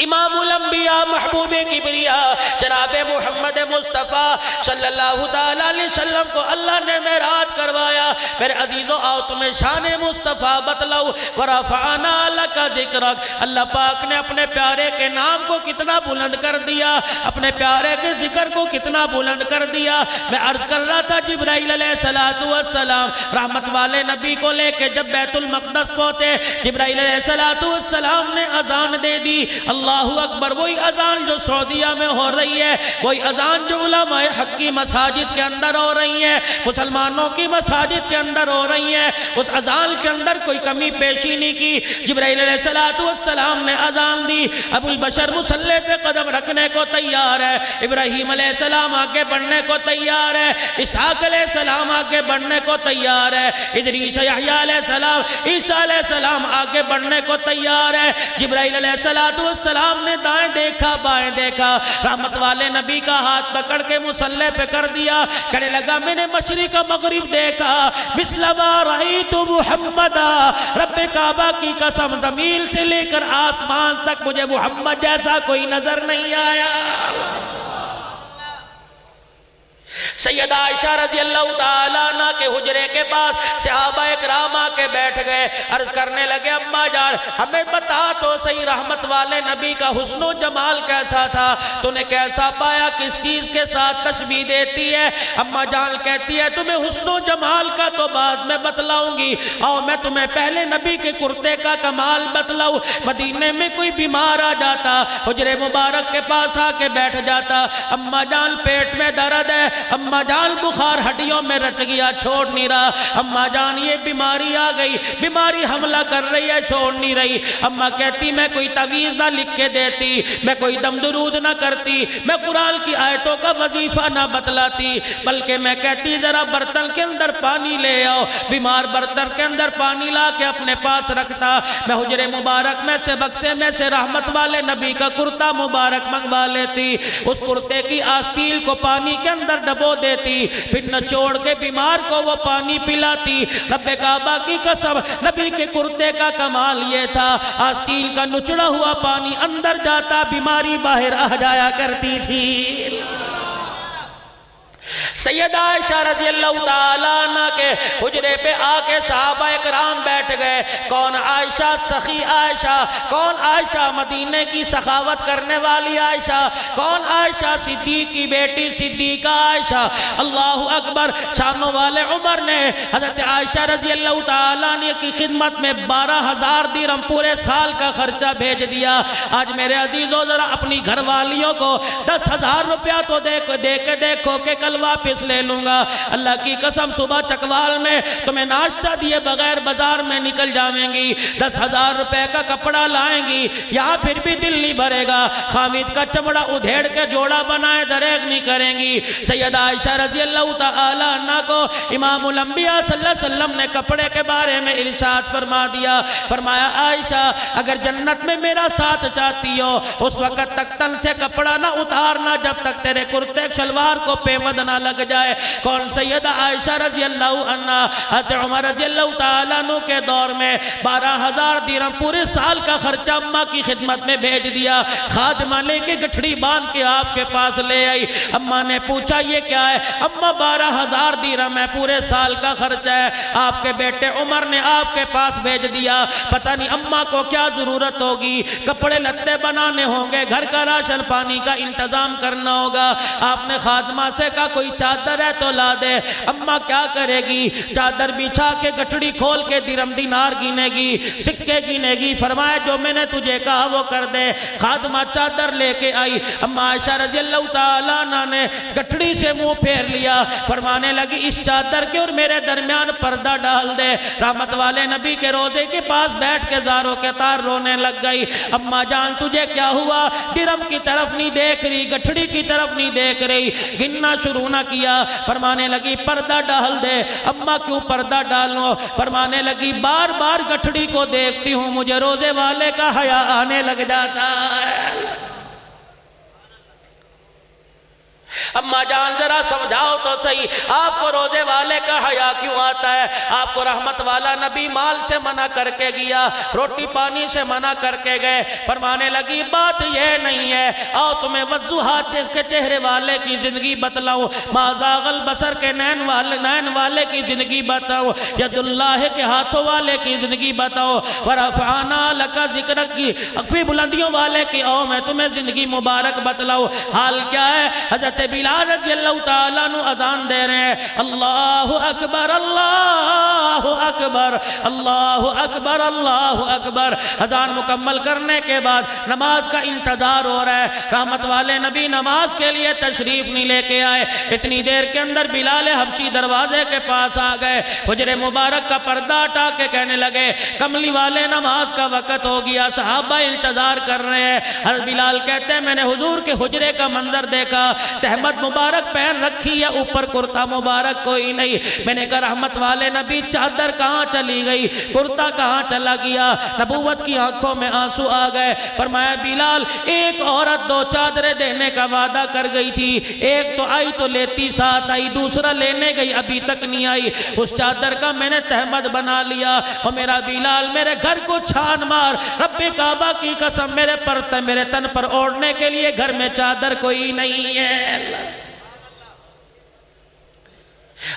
امام الانبیاء محبوب کبریاء جناب محمد مصطفیٰ صلی اللہ تعالیٰ علیہ وسلم کو اللہ نے معراج کروایا۔ میرے عزیزوں آؤ تمہیں شان مصطفیٰ بتلاؤ، وَرَفَعْنَا لَكَ ذِكْرَكَ، اللہ پاک نے اپنے پیارے کے نام کو کتنا بلند کر دیا، اپنے پیارے کے ذکر کو کتنا بلند کر دیا۔ میں عرض کر رہا تھا جبرائیل علیہ السلام رحمت والے نبی کو لے کے جب بیت المقدس پہنچے، جبرائیل علیہ السلام نے اذان دے دی، اللہ اکبر، وہی اذان جو سعودیہ میں ہو رہی ہے، وہی اذان جو علماء حق کی مساجد کے اندر ہو رہی ہے، مسلمانوں کی مساجد کے اندر ہو رہی ہیں، اس اذان کے اندر کوئی کمی پیشی نہیں کی۔ جبرائیل علیہ السلام نے اذان دی، ابو البشر مصلی پہ قدم رکھنے کو تیار ہے، ابراہیم علیہ السلام آگے بڑھنے کو تیار ہے، اسحاق علیہ السلام آگے بڑھنے کو تیار ہے، ادریس یحییٰ علیہ السلام، عیسیٰ علیہ السلام آگے بڑھنے کو تیار ہے۔ جبرائیل علیہ السلام نے دائیں دیکھا بائیں دیکھا، رحمت والے نبی کا ہاتھ پکڑ کے مصلی پہ کر دیا، کہنے لگا میں نے مشرق مغرب دیکھا، مثل ما رأیت محمدا، رب کعبہ کی قسم زمین سے لے کر آسمان تک مجھے محمد جیسا کوئی نظر نہیں آیا۔ سیدہ عائشہ رضی اللہ تعالیٰ عنہ کے حجرے کے پاس صحابہ اکرام آ کے بیٹھ گئے، عرض کرنے لگے اماں جان ہمیں بتا تو صحیح رحمت والے نبی کا حسن و جمال کیسا تھا، تو نے کیسا پایا، کس چیز کے ساتھ تشبیہ دیتی ہے؟ اماں جان کہتی ہے تمہیں حسن و جمال کا تو بعد میں بتلاؤں گی، اور میں تمہیں پہلے نبی کے کرتے کا کمال بتلاؤں۔ مدینے میں کوئی بیمار آ جاتا، حجرے مبارک کے پاس آ کے بیٹھ جاتا، اماں جان پیٹ میں درد ہے، اماں جان بخار ہڈیوں میں رچ گیا، چھوڑ نہیں رہا، اماں جان یہ بیماری آ گئی، بیماری حملہ کر رہی ہے، چھوڑ نہیں رہی۔ اماں کہتی میں کوئی تعویذ نہ لکھ کے دیتی، میں کوئی دم درود نہ کرتی، میں قرآن کی آیتوں کا وظیفہ نہ بتلاتی، بلکہ میں کہتی ذرا برتن کے اندر پانی لے آؤ، بیمار برتن کے اندر پانی لا کے اپنے پاس رکھتا، میں حجرے مبارک میں سے بکسے میں سے رحمت والے نبی کا کرتا مبارک منگوا لیتی، اس کرتے کی آستیل کو پانی کے اندر ڈبو دیتی، پھر نچوڑ کے بیمار کو وہ پانی پلاتی۔ رب کعبہ کی قسم نبی کے کرتے کا کمال یہ تھا، آستیل کا نچڑا ہوا پانی اندر جاتا، بیماری باہر آ جایا کرتی تھی۔ سیدہ عائشہ رضی اللہ تعالیٰ عنہ کے حجرے پہ آ کے صحابہ اکرام بیٹھ گئے، کون عائشہ سخی عائشہ، کون عائشہ مدینے کی سخاوت کرنے والی عائشہ، کون عائشہ صدیق کی بیٹی صدیقہ عائشہ، اللہ اکبر۔ شانوں والے عمر نے حضرت عائشہ رضی اللہ تعالیٰ عنہ کی خدمت میں 12,000 درہم پورے سال کا خرچہ بھیج دیا۔ آج میرے عزیزو ذرا اپنی گھر والیوں کو 10,000 روپیہ تو دے کے دیکھو کہ کل واپس لے لوں گا، اللہ کی قسم صبح چکوال میں تمہیں ناشتہ دیے بغیر بازار میں نکل جاویں گی، 10,000 روپے کا کپڑا لائیں گی، یہاں پھر بھی دل نہیں بھرے گا، خامد کا چمڑا ادھیڑ کے جوڑا بنائے دریغ نہیں کریں گی۔ سیدہ عائشہ رضی اللہ تعالی عنہ کو امام الانبیاء صلی اللہ علیہ وسلم نے کپڑے کے بارے میں ارشاد فرما دیا، فرمایا عائشہ اگر جنت میں میرا ساتھ چاہتی ہو اس وقت تک تن سے کپڑا نہ اتارنا جب تک تیرے کرتے شلوار کو پیوند نہ لگ جائے۔ کون؟ سیدہ عائشہ رضی اللہ عنہ۔ حضرت عمر رضی اللہ تعالیٰ عنہ کے دور میں 12,000 درہم پورے سال کا خرچہ اماں کی خدمت میں بھیج دیا، خادمہ لے کے گٹھڑی باندھ کے آپ کے پاس لے آئی۔ اماں نے پوچھا یہ کیا ہے؟ اماں 12,000 درہم ہے، پورے سال کا خرچہ ہے، آپ کے بیٹے عمر نے آپ کے پاس بھیج دیا، پتہ نہیں اماں کو کیا ضرورت ہوگی، کپڑے لتے بنانے ہوں گے، گھر کا راشن پانی کا انتظام کرنا ہوگا۔ آپ نے خادمہ سے کہا کوئی چادر ہے تو لا دے۔ اماں کیا کرے گی؟ چادر بچھا کے گٹھڑی کھول کے درہم دینار گینے گی، سکے گینے گی، فرمایا جو میں نے تجھے کہا وہ کر دے۔ خادمہ چادر لے کے آئی، اماں عائشہ رضی اللہ تعالیٰ عنہ نے گٹھڑی سے منہ پھیر لیا، فرمانے لگی اس چادر کے اور میرے درمیان پردہ ڈال دے۔ رحمت والے نبی کے روزے کے پاس بیٹھ کے زاروں کے تار رونے لگ گئی۔ اماں جان تجھے کیا ہوا؟ درہم کی طرف نہیں دیکھ رہی، گٹھڑی کی طرف نہیں دیکھ رہی، گننا شروع نہ کیا، فرمانے لگی پردہ ڈال دے۔ اماں کیوں پردہ ڈالو؟ فرمانے لگی بار بار گٹھڑی کو دیکھتی ہوں مجھے روزے والے کا حیا آنے لگ جاتا ہے۔ اماں جان ذرا سمجھاؤ تو صحیح، آپ کو روزے والے کا حیا کیوں آتا ہے؟ آپ کو رحمت والا نبی مال سے منع کر کے گیا، روٹی پانی سے منع کر کے گئے، فرمانے لگی بات یہ نہیں ہے، آؤ تمہیں وضحا کے چہرے والے کی زندگی بتلاؤں، ما زاغ البصر کے نین والے کی زندگی بتاؤ، ید اللہ کے ہاتھوں والے کی زندگی بتاؤ، ورفعنا لک ذکرک کی اقوی بلندیوں والے کی، آؤ میں تمہیں زندگی مبارک بتلاؤں۔ حال کیا ہے؟ حضرت بلال رضی اللہ تعالیٰ عنہ اذان دے رہے ہیں، اللہ اکبر اللہ اکبر اللہ اکبر اللہ اکبر۔ اذان مکمل کرنے کے بعد نماز کا انتظار ہو رہا ہے، رحمت والے نبی نماز کے لیے تشریف نہیں لے کے آئے، اتنی دیر کے اندر بلال حبشی دروازے کے پاس آ گئے، حجر مبارک کا پردہ ہٹا کے کہنے لگے کملی والے نماز کا وقت ہو گیا، صحابہ انتظار کر رہے ہیں۔ حضرت بلال کہتے ہیں میں نے حضور کے حجرے کا منظر دیکھا، تہمت مبارک پہن رکھی ہے، اوپر کرتا مبارک کوئی نہیں۔ میں نے کہا رحمت والے نبی چادر کہاں چلی گئی، کرتا کہاں چلا گیا؟ نبوت کی آنکھوں میں آنسو آ گئے، فرمایا بلال ایک عورت 2 چادریں دینے کا وعدہ کر گئی تھی، ایک تو آئی تو لیتی ساتھ آئی، دوسرا لینے گئی ابھی تک نہیں آئی، اس چادر کا میں نے تہمت بنا لیا، اور میرا بلال میرے گھر کو چھان مار، رب کعبہ کی قسم میرے تن پر اوڑھنے کے لیے گھر میں چادر کوئی نہیں ہے۔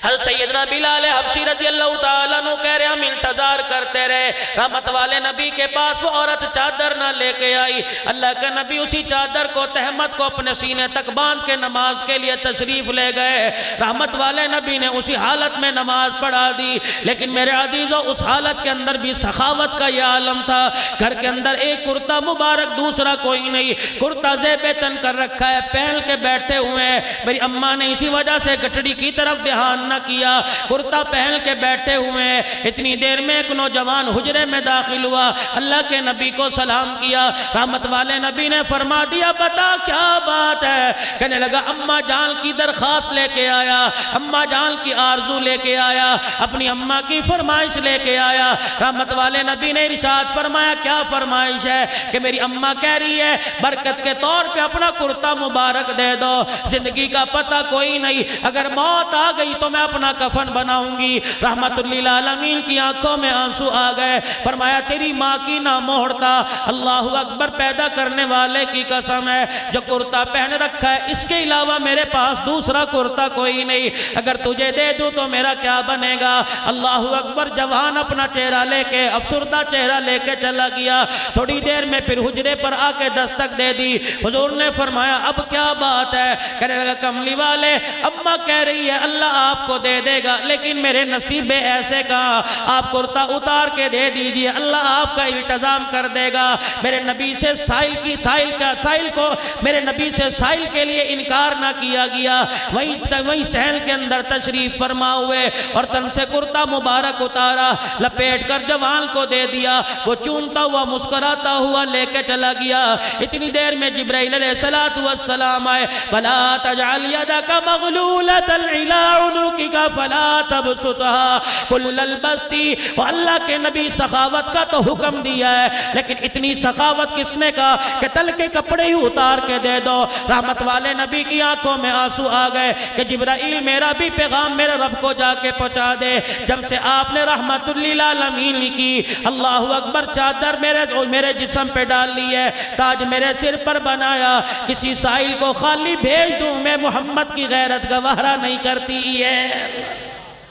حضرت سیدنا بلال حبشی رضی اللہ تعالیٰ عنہ کہہ رہے ہم انتظار کرتے رہے، رحمت والے نبی کے پاس وہ عورت چادر نہ لے کے آئی، اللہ کے نبی اسی چادر کو تہمت کو اپنے سینے تک باندھ کے نماز کے لیے تشریف لے گئے، رحمت والے نبی نے اسی حالت میں نماز پڑھا دی، لیکن میرے عزیزو اس حالت کے اندر بھی سخاوت کا یہ عالم تھا، گھر کے اندر ایک کرتا مبارک دوسرا کوئی نہیں، کرتا زیب تن کر رکھا ہے، پہن کے بیٹھے ہوئے ہیں، میری اماں نے اسی وجہ سے گٹڑی کی طرف دھیان نہ کیا، کرتا پہن کے بیٹھے ہوئے ہیں، اتنی دیر میں ایک نوجوان حجرے میں داخل ہوا، اللہ کے نبی کو سلام کیا، رحمت والے نبی نے فرما دیا بتا کیا بات ہے، کہنے لگا اماں جان کی درخواست لے کے آیا، اماں جان کی آرزو لے کے آیا، اپنی اماں کی فرمائش لے کے آیا، رحمت والے نبی نے ارشاد فرمایا کیا فرمائش ہے، کہ میری اماں کہہ رہی ہے برکت کے طور پہ اپنا کرتا مبارک دے دو، زندگی کا پتہ کوئی نہیں، اگر موت آ گئی تو میں اپنا کفن بناؤں گی، رحمت للعالمین کی آنکھوں میں آنسو آ گئے، فرمایا تیری ماں کی نہ موڑتا، اللہ اکبر پیدا کرنے والے کی قسم ہے، جو کرتا پہن رکھا ہے اس کے علاوہ میرے پاس دوسرا کرتا کوئی نہیں، اگر تجھے دے دوں تو میرا کیا بنے گا، اللہ اکبر جوان اپنا چہرہ لے کے افسردہ چہرہ لے کے چلا گیا، تھوڑی دیر میں پھر حجرے پر آ کے دستک دے دی، حضور نے فرمایا اب کیا بات ہے، کہنے لگا کملی والے اماں کہہ رہی ہے اللہ آپ کو دے دے گا، لیکن میرے نصیب ایسے کہاں، آپ کرتا اتار کے دے دیجئے، اللہ آپ کا التزام کر دے گا، میرے نبی سے سائل کو میرے نبی سے سائل کے لیے انکار نہ کیا گیا، وہیں سہل کے اندر تشریف فرما ہوئے اور تن سے کرتا مبارک اتارا، لپیٹ کر جوان کو دے دیا، وہ چونتا ہوا مسکراتا ہوا لے کے چلا گیا، اتنی دیر میں جبرائیل علیہ السلام آئے، فَلَا تَجْعَلْ يَدَكَ مَغْلُولَةً إِلَىٰ عُنُقِكَ فَلَا تَبْسُطْهَا كُلَّ الْبَسْطِ، وہ اللہ کے نبی سخاوت کا تو حکم دیا ہے، لیکن اتنی سخاوت کس نے کہا کہ تل کے کپڑے ہی اتار کے دے دو، رحمت والے نبی کی آنکھوں میں آنسو آ گئے کہ جبرائیل میرا بھی پیغام میرے رب کو جا کے پہنچا دے، جب سے آپ نے رحمت للعالمین کی اللہ اکبر چادر میرے جسم پہ ڈال لی ہے، تاج میرے سر پر بنایا، کسی سائل کو خالی بھیج دوں میں محمد کی غیرت گوارا نہیں کرتی ہے،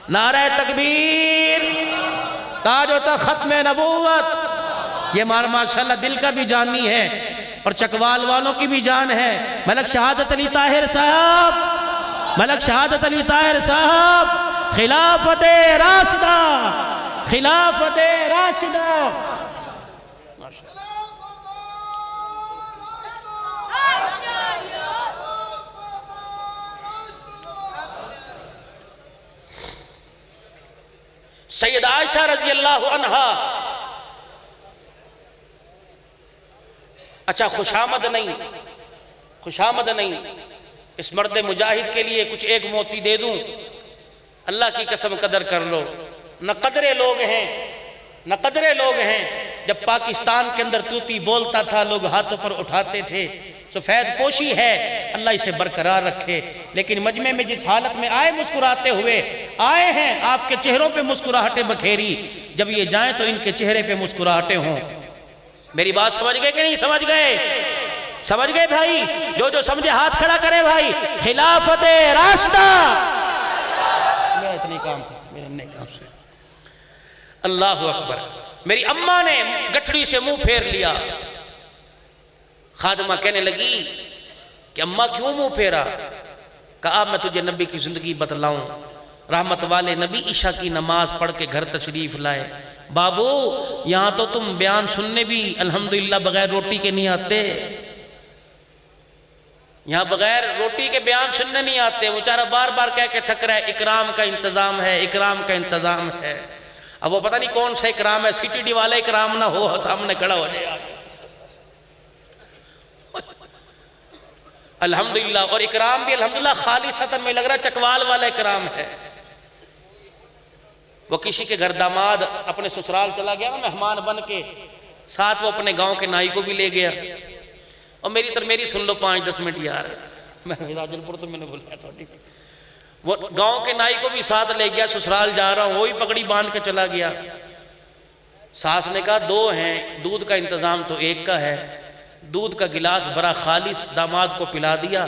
نعرہ تکبیر، تاج و تخت ختم نبوت، یہ ماشاءاللہ دل کا بھی جانی ہے اور چکوال والوں کی بھی جان ہے، ملک شہادت علی طاہر صاحب، ملک شہادت علی طاہر صاحب، خلافت راشدہ، خلافت راشدہ، سید عائشہ رضی اللہ عنہا، اچھا خوشامد نہیں، اس مرد مجاہد کے لیے کچھ ایک موتی دے دوں، اللہ کی قسم قدر کر لو، نہ قدرے لوگ ہیں، جب پاکستان کے اندر طوطی بولتا تھا لوگ ہاتھوں پر اٹھاتے تھے، سفید پوشی ہے، اللہ اسے برقرار رکھے، لیکن مجمع میں جس حالت میں آئے مسکراتے ہوئے آئے ہیں، آپ کے چہروں پہ مسکراہٹیں بکھیری، جب یہ جائیں تو ان کے چہرے پہ مسکراہٹیں ہوں، میری بات سمجھ گئے کہ نہیں سمجھ گئے؟ سمجھ گئے بھائی؟ جو سمجھے ہاتھ کھڑا کرے بھائی، خلافت راشدہ، میرا اتنی کام تھا، میرا نہیں کام سے، اللہ اکبر، میری اماں نے گٹھڑی سے منہ پھیر لیا، خادمہ کہنے لگی کہ اماں کیوں منہ پھیرا؟ کہا میں تجھے نبی کی زندگی بتلاؤں، رحمت والے نبی عشاء کی نماز پڑھ کے گھر تشریف لائے، بابو یہاں تو تم بیان سننے بھی الحمدللہ بغیر روٹی کے نہیں آتے، یہاں بغیر روٹی کے بیان سننے نہیں آتے، وہ چارہ بار بار کہہ کے تھک رہا ہے اکرام کا انتظام ہے، اکرام کا انتظام ہے، اب وہ پتہ نہیں کون سا اکرام ہے، سی ٹی ڈی والا اکرام نہ ہو سامنے کھڑا ہو جائے، الحمدللہ، اور اکرام بھی الحمدللہ خالصتاً میں لگ رہا چکوال والا اکرام ہے، وہ کسی کے گھر داماد اپنے سسرال چلا گیا نا مہمان بن کے، ساتھ وہ اپنے گاؤں کے نائی کو بھی لے گیا، اور میری سن لو 5-10 منٹ یار، میں راجل پور تو میں نے بولا تھا، وہ گاؤں کے نائی کو بھی ساتھ لے گیا، سسرال جا رہا ہوں، وہی پگڑی باندھ کے چلا گیا، ساس نے کہا 2 ہیں، دودھ کا انتظام تو ایک کا ہے، دودھ کا گلاس بڑا خالص داماد کو پلا دیا،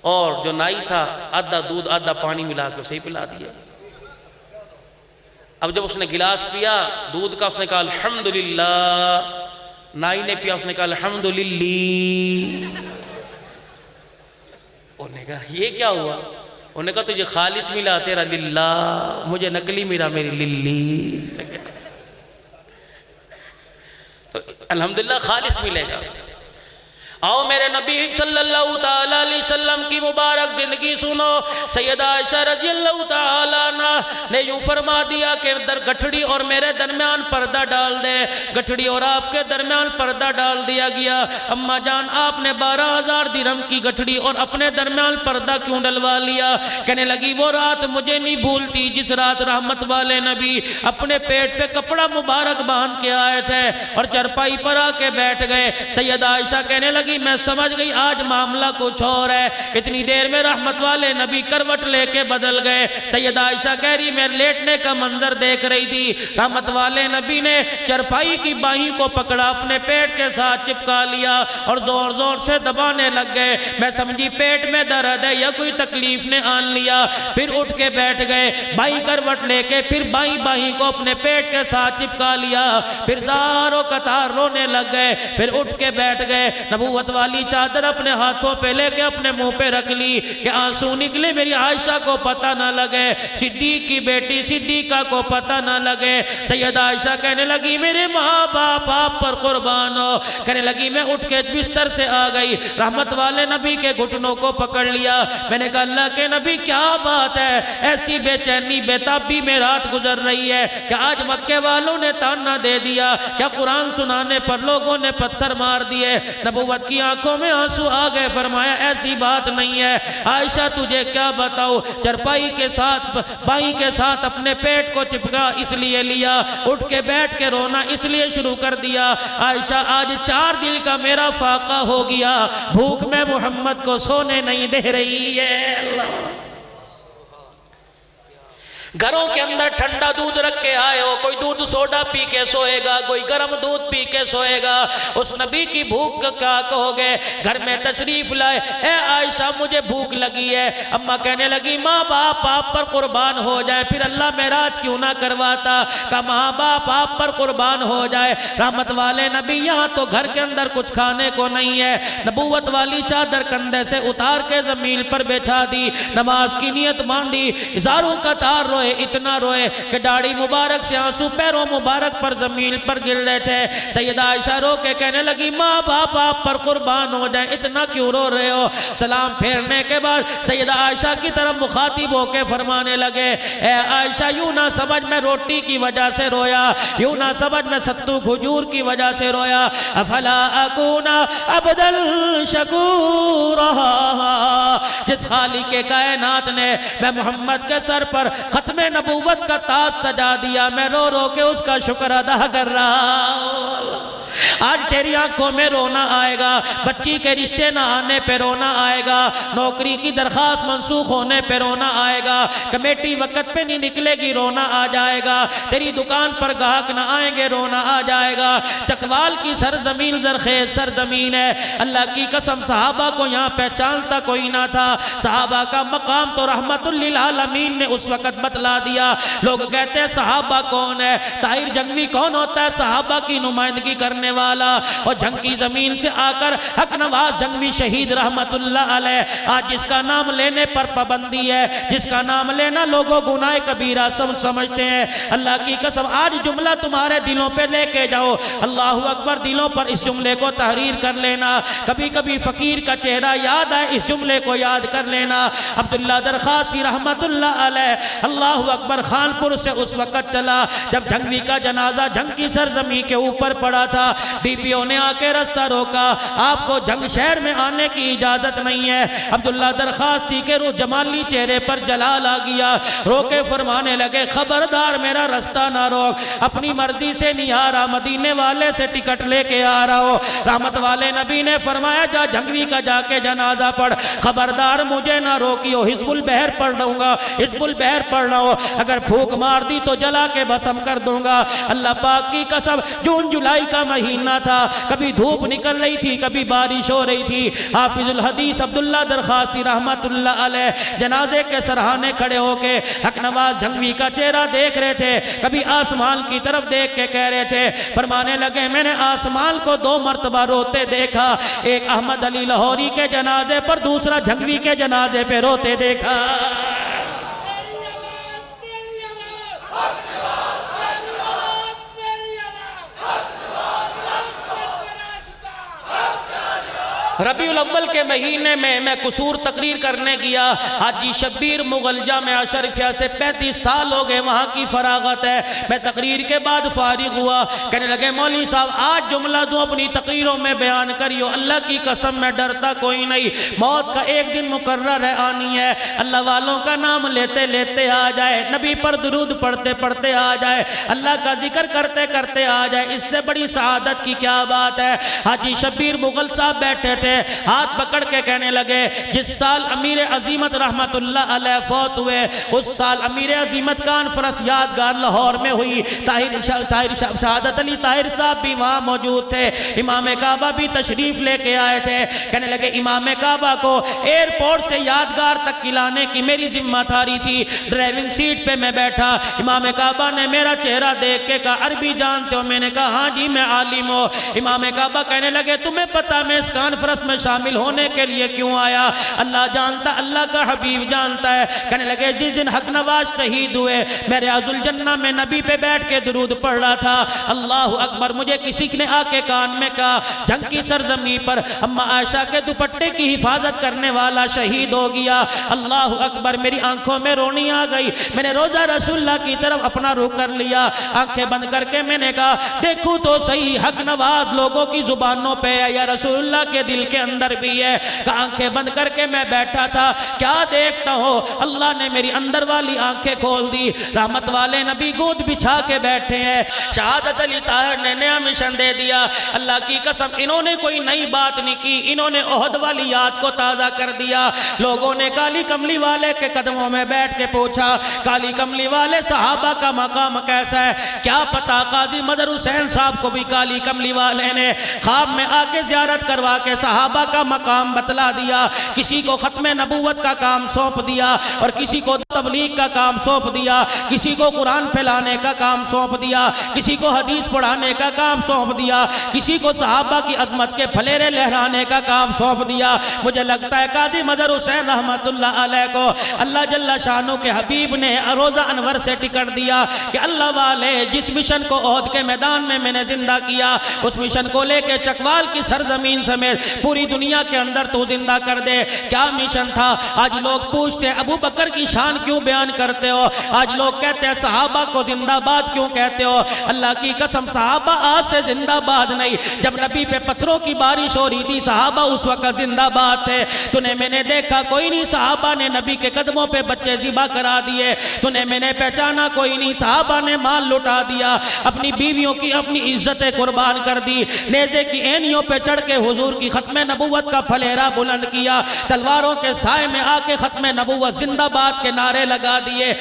اور جو نائی تھا آدھا دودھ آدھا پانی ملا کے اسے ہی پلا دیا۔ اب جب اس نے گلاس پیا دودھ کا، اس نے کہا الحمدللہ، نائی نے پیا، اس نے کہا الحمدللہ۔ انہوں نے کہا یہ کیا ہوا؟ انہوں نے کہا تجھے خالص ملا تیرا للہ، مجھے نقلی ملا میری للی۔ تو الحمدللہ خالص ملے گا۔ آؤ میرے نبی صلی اللہ تعالیٰ علیہ وسلم کی مبارک زندگی سنو۔ سیدہ عائشہ رضی اللہ تعالیٰ عنہ نے یوں فرما دیا کہ گٹھڑی اور میرے درمیان پردہ ڈال دے۔ گٹھڑی اور آپ کے درمیان پردہ ڈال دیا گیا۔ اماں جان آپ نے 12,000 درہم کی گٹھڑی اور اپنے درمیان پردہ کیوں ڈلوا لیا؟ کہنے لگی وہ رات مجھے نہیں بھولتی جس رات رحمت والے نبی اپنے پیٹ پہ کپڑا مبارک باندھ کے آئے تھے اور چرپائی پر آ کے بیٹھ گئے۔ سیدہ عائشہ کہنے لگی میں سمجھ گئی آج معاملہ کچھ اور ہے۔ اتنی دیر میں رحمت والے نبی کروٹ لے کے بدل گئے۔ سیدہ عائشہ کہہ رہی میں لیٹنے کا منظر دیکھ رہی تھی، رحمت والے نبی نے چرپائی کی باہیں کو پکڑا، اپنے پیٹ کے ساتھ چپکا لیا اور زور زور سے دبانے لگ گئے۔ میں سمجھی پیٹ میں درد ہے یا کوئی تکلیف نے آن لیا۔ پھر اٹھ کے بیٹھ گئے، بائیں کروٹ لے کے پھر بائیں کو اپنے پیٹ کے ساتھ چپکا لیا، پھر زاروں قطار رونے لگ گئے، پھر اٹھ کے بیٹھ گئے۔ نبوت والی چادر اپنے ہاتھوں پہ لے کے اپنے منہ پہ رکھ لی کہ آنسو نکلے میری عائشہ کو پتہ نہ لگے، صدیق کی بیٹی صدیقہ کو پتہ نہ لگے۔ سیدہ عائشہ کہنے لگی میرے ماں باپ آپ پر قربان ہو۔ کہنے لگی میں اٹھ کے بستر سے آ گئی، رحمت والے نبی کے گھٹنوں کو پکڑ لیا۔ میں نے کہا اللہ کے نبی کیا بات ہے، ایسی بے چینی بے تابی میں رات گزر رہی ہے کہ آج مکے والوں نے تانا دے دیا، کیا قرآن سنانے پر لوگوں نے پتھر مار دیے؟ نبوت کی آنکھوں میں آنسو آ گئے۔ فرمایا ایسی بات نہیں ہے عائشہ، تجھے کیا بتاؤ، چرپائی کے ساتھ بائیں کے ساتھ اپنے پیٹ کو چپکا اس لیے لیا، اٹھ کے بیٹھ کے رونا اس لیے شروع کر دیا۔ عائشہ آج 4 دن کا میرا فاقہ ہو گیا، بھوک میں محمد کو سونے نہیں دے رہی ہے۔ اللہ گھروں کے اندر ٹھنڈا دودھ رکھ کے آئے ہو، کوئی دودھ سوڈا پی کے سوئے گا، کوئی گرم دودھ پی کے سوئے گا، اس نبی کی بھوک کا کہو گے، گھر میں تشریف لائے، اے عائشہ مجھے بھوک لگی ہے۔ اماں کہنے لگی ماں باپ آپ پر قربان ہو جائے، پھر اللہ معراج کیوں نہ کرواتا؟ کہ ماں باپ آپ پر قربان ہو جائے، رحمت والے نبی یہاں تو گھر کے اندر کچھ کھانے کو نہیں ہے۔ نبوت والی چادر کندھے سے اتار کے زمین پر بچھا دی، نماز کی نیت باندھی، ہزاروں کا تار روئے، اتنا روئے کہ داڑھی مبارک سے آنسو پیروں مبارک پر زمین پر گر رہے تھے۔ سیدہ عائشہ رو کے کہنے لگی ماں باپ آپ پر قربان ہو جائیں، اتنا کیوں رو رہے ہو؟ سلام پھیرنے کے بعد سیدہ عائشہ کی طرف مخاطب ہو کے فرمانے لگے اے عائشہ یوں نہ سمجھ میں روٹی کی وجہ سے رویا، یوں نہ سمجھ میں ستو کھجور کی وجہ سے رویا۔ افلا اکون عبدا شکورا، جس خالق کائنات نے میں محمد کے سر پر ختم نبوت کا تاج سجا دیا، میں رو رو کے اس کا شکر ادا کر رہا ہوں۔ آج تیری آنکھوں میں رونا آئے گا، بچی کے رشتے نہ آنے پہ رونا آئے گا، نوکری کی درخواست منسوخ ہونے پہ رونا آئے گا، کمیٹی وقت پہ نہیں نکلے گی رونا آ جائے گا، تیری دکان پر گاہک نہ آئیں گے رونا آ جائے گا۔ چکوال کی سرزمین زرخیز سرزمین ہے، اللہ کی قسم صحابہ کو یہاں پہچانتا کوئی نہ تھا، صحابہ کا مقام تو رحمت للعالمین نے اس وقت بتلا دیا۔ لوگ کہتے ہیں صحابہ کون ہے؟ طاہر جنگوی کون ہوتا ہے؟ صحابہ کی نمائندگی کرنے والا، اور جنگ کی زمین سے آ کر حق نواز جنگوی شہید رحمت اللہ علیہ، آج جس کا نام لینے پر پابندی ہے، جس کا نام لینا لوگوں گناہ کبیرہ سمجھتے ہیں۔ اللہ کی قسم آج جملہ تمہارے دلوں پہ لے کے جاؤ، اللہ اکبر، دلوں پر اس جملے کو تحریر کر لینا، کبھی کبھی فقیر کا چہرہ یاد آئے اس جملے کو یاد کر لینا۔ عبداللہ درخواسی رحمت اللہ علیہ اللہ اکبر خانپور سے اس وقت چلا جب جنگوی کا جنازہ جنگ کی سرزمین کے اوپر پڑا تھا، ڈی پی او نے آ کے رستہ روکا، آپ کو جنگ شہر میں آنے کی اجازت نہیں ہے۔ عبداللہ درخواستی کے روح جمالی چہرے پر جلال آ گیا، رو کے فرمانے لگے خبردار میرا رستہ نہ روک، اپنی مرضی سے نہیں آ رہا، مدینے والے سے ٹکٹ لے کے آ رہا ہو۔ رحمت والے نبی نے فرمایا جا جنگوی کا جا کے جنازہ پڑھ، خبردار مجھے نہ روکیو، حزب البحر پڑھ رہوں گا، حزب البحر پڑھ رہا ہو، اگر پھوک مار دی تو جلا کے بسم کر دوں گا۔ اللہ پاک کی قسم جون جولائی کا مہینہ ہونا تھا، کبھی دھوپ نکل رہی تھی، کبھی بارش ہو رہی تھی۔ حافظ الحدیث عبداللہ درخواستی رحمت اللہ علیہ جنازے کے سرہانے کھڑے ہو کے حق نواز جھنگوی کا چہرہ دیکھ رہے تھے، کبھی آسمان کی طرف دیکھ کے کہہ رہے تھے، فرمانے لگے میں نے آسمان کو 2 مرتبہ روتے دیکھا، ایک احمد علی لاہوری کے جنازے پر، دوسرا جھنگوی کے جنازے پہ روتے دیکھا۔ ربیع الاول کے مہینے میں قصور تقریر کرنے گیا، حاجی شبیر مغل جامعہ شریفیہ سے 35 سال ہو گئے، وہاں کی فراغت ہے۔ میں تقریر کے بعد فارغ ہوا، کہنے لگے مولوی صاحب آج جملہ دوں اپنی تقریروں میں بیان کریو، اللہ کی قسم میں ڈرتا کوئی نہیں، موت کا ایک دن مقرر ہے، آنی ہے، اللہ والوں کا نام لیتے لیتے آ جائے، نبی پر درود پڑھتے پڑھتے آ جائے، اللہ کا ذکر کرتے کرتے آ جائے، اس سے بڑی سعادت کی کیا بات ہے۔ حاجی شبیر مغل صاحب بیٹھے تھے، ہاتھ پکڑ کے کہنے لگے جس سال امیر عظیمت رحمت اللہ علیہ فوت ہوئے، اس سال امیر عظیمت کانفرنس یادگار لاہور میں ہوئی، شہادت علی طاہر صاحب بھی وہاں موجود تھے، امام کعبہ بھی تشریف لے کے آئے تھے۔ کہنے لگے امام کعبہ کو ایئرپورٹ سے یادگار تک لانے کی میری ذمہ داری تھی، ڈرائیونگ سیٹ پہ میں بیٹھا، امام کعبہ نے میرا چہرہ دیکھ کے کہا عربی جانتے ہو؟ میں نے کہا ہاں جی میں عالم ہوں۔ امام کعبہ کہنے لگے تمہیں پتہ میں اس کانفرنس میں شامل ہونے کے لیے کیوں آیا؟ اللہ جانتا، اللہ کا حبیب جانتا ہے۔ کہنے لگے جس دن حق نواز شہید ہوئے میں ریاض الجنہ میں نبی پہ بیٹھ کے درود پڑھ رہا تھا، اللہ اکبر، مجھے کسی نے آ کے کان میں کہا جنگ کی سرزمین پر اما عائشہ کے دوپٹے کی حفاظت کرنے والا شہید ہو گیا، اللہ اکبر، میری آنکھوں میں رونی آ گئی، میں نے روزہ رسول اللہ کی طرف اپنا رخ کر لیا، آنکھیں بند کر کے میں نے کہا دیکھو تو صحیح حق نواز لوگوں کی زبانوں پہ ہے یا رسول اللہ کے دل کے اندر بھی ہے۔ کہ آنکھیں بند کر کے میں بیٹھا تھا، کیا دیکھتا ہو؟ اللہ نے میری اندر والی آنکھیں کھول دی، رحمت والے نبی گود بچھا کے بیٹھے ہیں، شہادت علی طاہر نے نیا مشن دے دیا، اللہ کی قسم انہوں نے کوئی نئی بات نہیں کی، انہوں نے احد والی یاد کو تازہ کر دیا۔ لوگوں نے کالی کملی والے کے قدموں میں بیٹھ کے پوچھا کالی کملی والے صحابہ کا مقام کیسا ہے؟ کیا پتا قاضی مظہر حسین صاحب کو بھی کالی کملی والے نے خواب میں آ کے زیارت کروا کے صحابہ کا مقام بتلا دیا، کسی کو ختم نبوت کا کام سونپ دیا اور کسی کو تبلیغ کا کام سونپ دیا، کسی کو قرآن پھیلانے کا کام سونپ دیا، کسی کو حدیث پڑھانے کا کام سونپ دیا، کسی کو صحابہ کی عظمت کے پھلیرے لہرانے کا کام سونپ دیا۔ مجھے لگتا ہے قاضی مظہر حسین رحمت اللہ علیہ کو اللہ جل شانہ کے حبیب نے روزہ انور سے ٹکٹ دیا کہ اللہ والے جس مشن کو احد کے میدان میں نے زندہ کیا، اس مشن کو لے کے چکوال کی سرزمین سمیت پوری دنیا کے اندر تو زندہ کر دے۔ کیا مشن تھا؟ آج لوگ پوچھتے ہیں ابو بکر کی شان کیوں بیان کرتے ہو؟ آج لوگ کہتے ہیں صحابہ کو زندہ باد کیوں کہتے ہو؟ اللہ کی قسم صحابہ آج سے زندہ باد نہیں، جب نبی پہ پتھروں کی بارش ہو رہی تھی صحابہ اس وقت زندہ باد تھے۔ میں نے دیکھا کوئی نہیں، صحابہ نے نبی کے قدموں پہ بچے ذبح کرا دیے، میں نے پہچانا کوئی نہیں، صحابہ نے مال لٹا دیا، اپنی بیویوں کی اپنی عزتیں قربان کر دی، نیزے کی اینیوں پہ چڑھ کے حضور کی ختم نبوت کا پھلیرا بلند کیا، تلواروں کے سائے میں آ کے ختم نبوت زندہ باد کے نعرے لگا دیے۔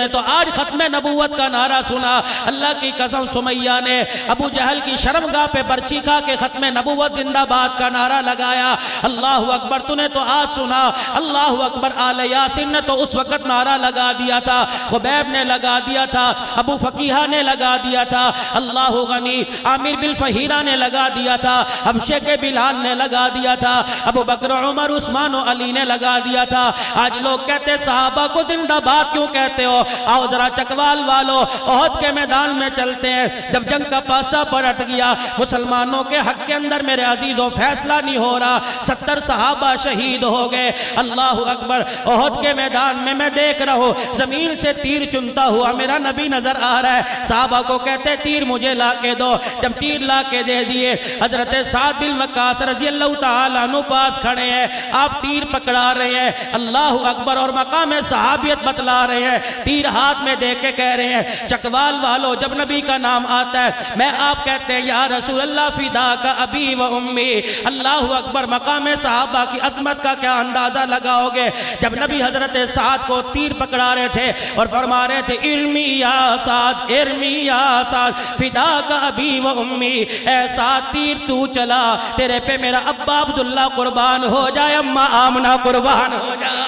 تو آج ختم نبوت کا نعرہ سنا، اللہ کی قسم سمیہ نے ابو جہل کی شرمگاہ پہ برچی کھا کے ختم نبوت زندہ باد کا نعرہ لگایا۔ اللہ اکبر، تو آج سنا، اللہ اکبر، آل یاسین نے تو اس وقت نعرہ لگا دیا تھا، خبیب نے لگا دیا تھا، ابو فقیہ نے لگا دیا تھا، اللہ غنی، عامر بالفہیرہ نے لگا دیا تھا، حبشے کے بلال نے لگا دیا تھا، ابو بکر عمر عثمان و علی نے لگا دیا تھا۔ آج لوگ کہتے صحابہ کو زندہ باد کیوں کہتے ہو؟ آؤ ذرا چکوال والو احد کے میدان میں چلتے ہیں، جب جنگ کا پاسا پلٹ گیا، مسلمانوں کے حق کے اندر میرے عزیزوں فیصلہ نہیں ہو رہا، 70 صحابہ شہید ہو گئے۔ اللہ اکبر، احد کے میدان میں دیکھ رہا ہوں زمین سے تیر چنتا ہوا میرا نبی نظر آ رہا ہے، صحابہ کو کہتے تیر مجھے لا کے دو، جب تیر لا کے دے دیے، حضرت سعد بن وقاص رضی اللہ تعالیٰ عنہ پاس کھڑے ہیں، آپ تیر پکڑا رہے ہیں، اللہ اکبر، اور مقام صحابیت بتلا رہے ہیں، تیر ہاتھ میں دے کے کہہ رہے ہیں چکوال والو جب نبی کا نام آتا ہے میں آپ کہتے ہیں یا رسول اللہ فداک ابی و امی، اللہ اکبر، مقام صحابہ کی عظمت کا کیا اندازہ لگاؤ گے جب نبی حضرت سعد کو تیر پکڑا رہے تھے اور فرما رہے تھے ارمی یا سعد، ارمی یا سعد فداک ابی و امی، اے سعد تیر تو چلا، تیرے پہ میرا ابا عبداللہ قربان ہو جائے، اماں آمنہ قربان ہو جائے۔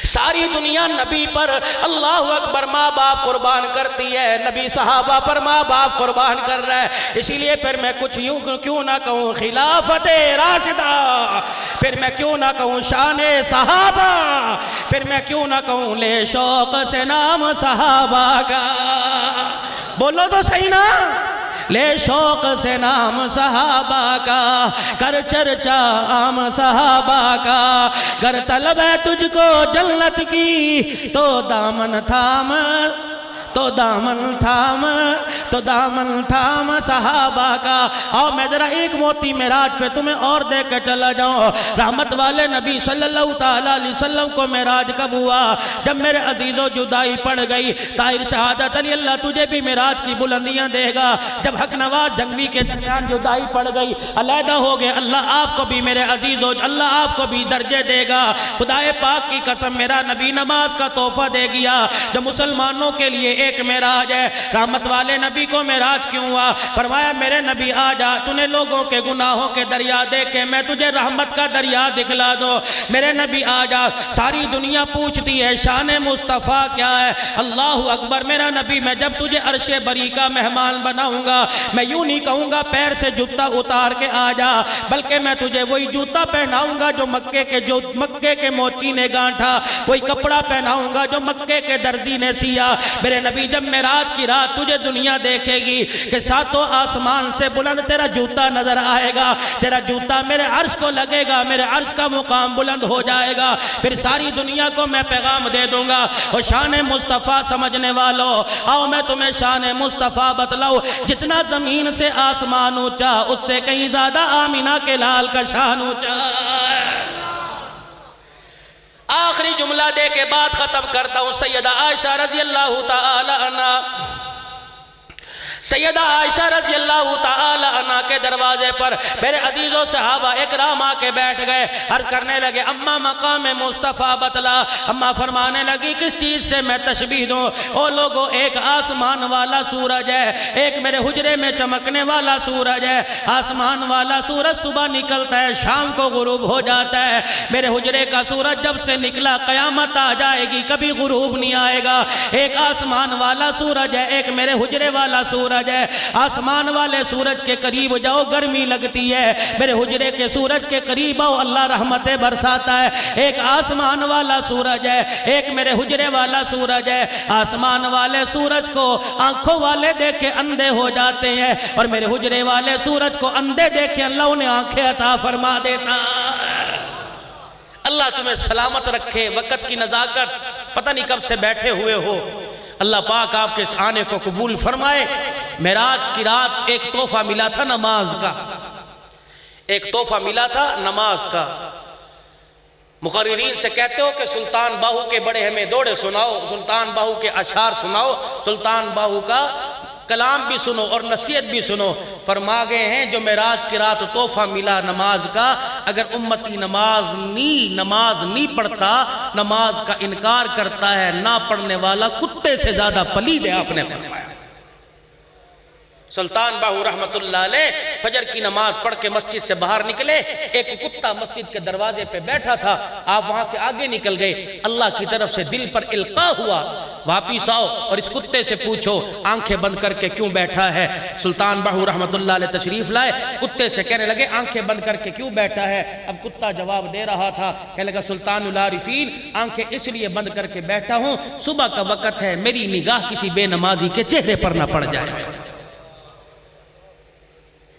ساری دنیا نبی پر اللہ اکبر ماں باپ قربان کرتی ہے، نبی صحابہ پر ماں باپ قربان کر رہا ہے، اسی لیے پھر میں کچھ یوں کیوں نہ کہوں خلافت راشدہ، پھر میں کیوں نہ کہوں شان صحابہ، پھر میں کیوں نہ کہوں لے شوق سے نام صحابہ کا، بولو تو صحیح نا، لے شوق سے نام صحابہ کا، کر چرچا عام صحابہ کا، گر طلب ہے تجھ کو جنت کی تو دامن تھام، تو دامن تھام، تو دامن تھام صحابہ کا۔ اور میں ذرا ایک موتی معراج پہ تمہیں اور دے کے چلا جاؤں، رحمت والے نبی صلی اللہ تعالیٰ علیہ وسلم کو معراج کب ہوا؟ جب میرے عزیزوں جدائی پڑ گئی، طاہر شہادت علی اللہ تجھے بھی معراج کی بلندیاں دے گا، جب حق نواز جنگوی کے درمیان جدائی پڑ گئی، علیحدہ ہو گئے، اللہ آپ کو بھی میرے عزیزوں، اللہ آپ کو بھی درجے دے گا، خدائے پاک کی قسم میرا نبی نماز کا تحفہ دے گیا جو مسلمانوں کے لیے ایک معراج ہے۔ رحمت والے نبی کو معراج کیوں ہوا؟ فرمایا میرے نبی آ جا، تو نے لوگوں کے گناہوں کے دریا دیکھے، میں تجھے رحمت کا دریا دکھلا دو، میرے نبی آ جا۔ ساری دنیا پوچھتی ہے شان مصطفیٰ کیا ہے؟ اللہ اکبر، میرا نبی میں جب تجھے عرش بری کا مہمان بناؤں گا، میں یوں نہیں کہوں گا پیر سے جوتا اتار کے آ جا، بلکہ میں تجھے وہی جوتا پہناؤں گا جو مکے کے موچی نے گانٹھا، وہی کپڑا پہناؤں گا جو مکے کے درزی نے سیا۔ میرے نبی جب معراج کی رات تجھے دنیا دیکھے گی کہ ساتوں آسمان سے بلند تیرا جوتا نظر آئے گا، تیرا جوتا میرے عرش کو لگے گا، میرے عرش کا مقام بلند ہو جائے گا، پھر ساری دنیا کو میں پیغام دے دوں گا۔ اور شان مصطفیٰ سمجھنے والوں، آؤ میں تمہیں شان مصطفیٰ بتلاؤں، جتنا زمین سے آسمان اونچا اس سے کہیں زیادہ آمینہ کے لال کا شان اونچا ہے۔ آخری جملہ دے کے بعد ختم کرتا ہوں۔ سیدہ عائشہ رضی اللہ تعالی عنہ، سیدہ عائشہ رضی اللہ تعالی عنہ کے دروازے پر میرے عزیزوں صحابہ اکرام آ کے بیٹھ گئے، عرض کرنے لگے اماں مقام مصطفیٰ بتلا۔ اماں فرمانے لگی کس چیز سے میں تشبیہ دوں؟ او لوگو، ایک آسمان والا سورج ہے، ایک میرے حجرے میں چمکنے والا سورج ہے۔ آسمان والا سورج صبح نکلتا ہے، شام کو غروب ہو جاتا ہے۔ میرے حجرے کا سورج جب سے نکلا قیامت آ جائے گی، کبھی غروب نہیں آئے گا۔ ایک آسمان والا سورج ہے، ایک میرے حجرے والا سورج ہے۔ آسمان والے سورج کے قریب جاؤ گرمی لگتی ہے، میرے حجرے کے سورج کے قریب آؤ اللہ رحمتیں برساتا ہے۔ ایک آسمان والا سورج ہے، ایک میرے حجرے والا سورج ہے۔ آسمان والے سورج کو آنکھوں والے دیکھے اندھے ہو جاتے ہیں، اور میرے حجرے والے سورج کو اندھے دیکھے اللہ انہیں آنکھیں عطا فرما دیتا ہے۔ اللہ تمہیں سلامت رکھے، وقت کی نزاکت پتہ نہیں کب سے بیٹھے ہوئے ہو، اللہ پاک آپ کے اس آنے کو قبول فرمائے۔ معراج کی رات ایک تحفہ ملا تھا نماز کا، ایک تحفہ ملا تھا نماز کا۔ مقررین سے کہتے ہو کہ سلطان باہو کے بڑے ہمیں دوڑے سناؤ، سلطان باہو کے اشعار سناؤ، سلطان باہو کا کلام بھی سنو اور نصیحت بھی سنو۔ فرما گئے ہیں جو معراج کی رات تحفہ ملا نماز کا، اگر امتی نماز نہیں پڑھتا، نماز کا انکار کرتا ہے، نہ پڑھنے والا کتے سے زیادہ پلید ہے، آپ نے فرمایا۔ سلطان باہو رحمت اللہ علیہ فجر کی نماز پڑھ کے مسجد سے باہر نکلے، ایک کتا مسجد کے دروازے پہ بیٹھا تھا، آپ وہاں سے آگے نکل گئے، اللہ کی طرف سے دل پر القاء ہوا واپس آؤ اور اس کتے سے پوچھو آنکھیں بند کر کے کیوں بیٹھا ہے۔ سلطان باہو رحمت اللہ علیہ تشریف لائے، کتے سے کہنے لگے آنکھیں بند کر کے کیوں بیٹھا ہے؟ اب کتا جواب دے رہا تھا، کہنے لگا سلطان العارفین، آنکھیں اس لیے بند کر کے بیٹھا ہوں، صبح کا وقت ہے، میری نگاہ کسی بے نمازی کے چہرے پر نہ پڑ جائے۔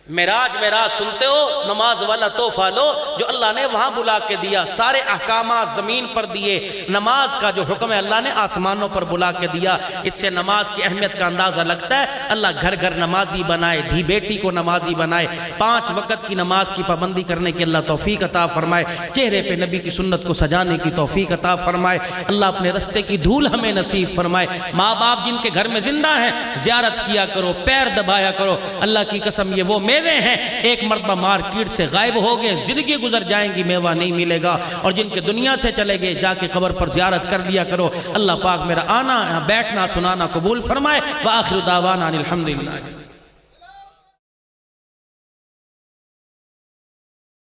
معراج سنتے ہو، نماز والا تحفہ لو جو اللہ نے وہاں بلا کے دیا، سارے احکامات زمین پر دیے، نماز کا جو حکم ہے اللہ نے آسمانوں پر بلا کے دیا۔ اس سے نماز کی اہمیت کا اندازہ لگتا ہے۔ اللہ گھر گھر نمازی بنائے، دھی بیٹی کو نمازی بنائے، 5 وقت کی نماز کی پابندی کرنے کی اللہ توفیق عطا فرمائے، چہرے پہ نبی کی سنت کو سجانے کی توفیق عطا فرمائے، اللہ اپنے رستے کی دھول ہمیں نصیب فرمائے۔ ماں باپ جن کے گھر میں زندہ ہیں زیارت کیا کرو، پیر دبایا کرو، اللہ کی قسم یہ وہ میوے ہیں ایک مرتبہ مارکیٹ سے غائب ہو گئے، زندگی گزر جائیں گی، میوہ نہیں ملے گا، اور جن کے دنیا سے چلے گئے جا کے قبر پر زیارت کر لیا کرو۔ اللہ پاک میرا آنا بیٹھنا سنانا قبول فرمائے۔ وآخر دعوانا الحمدللہ۔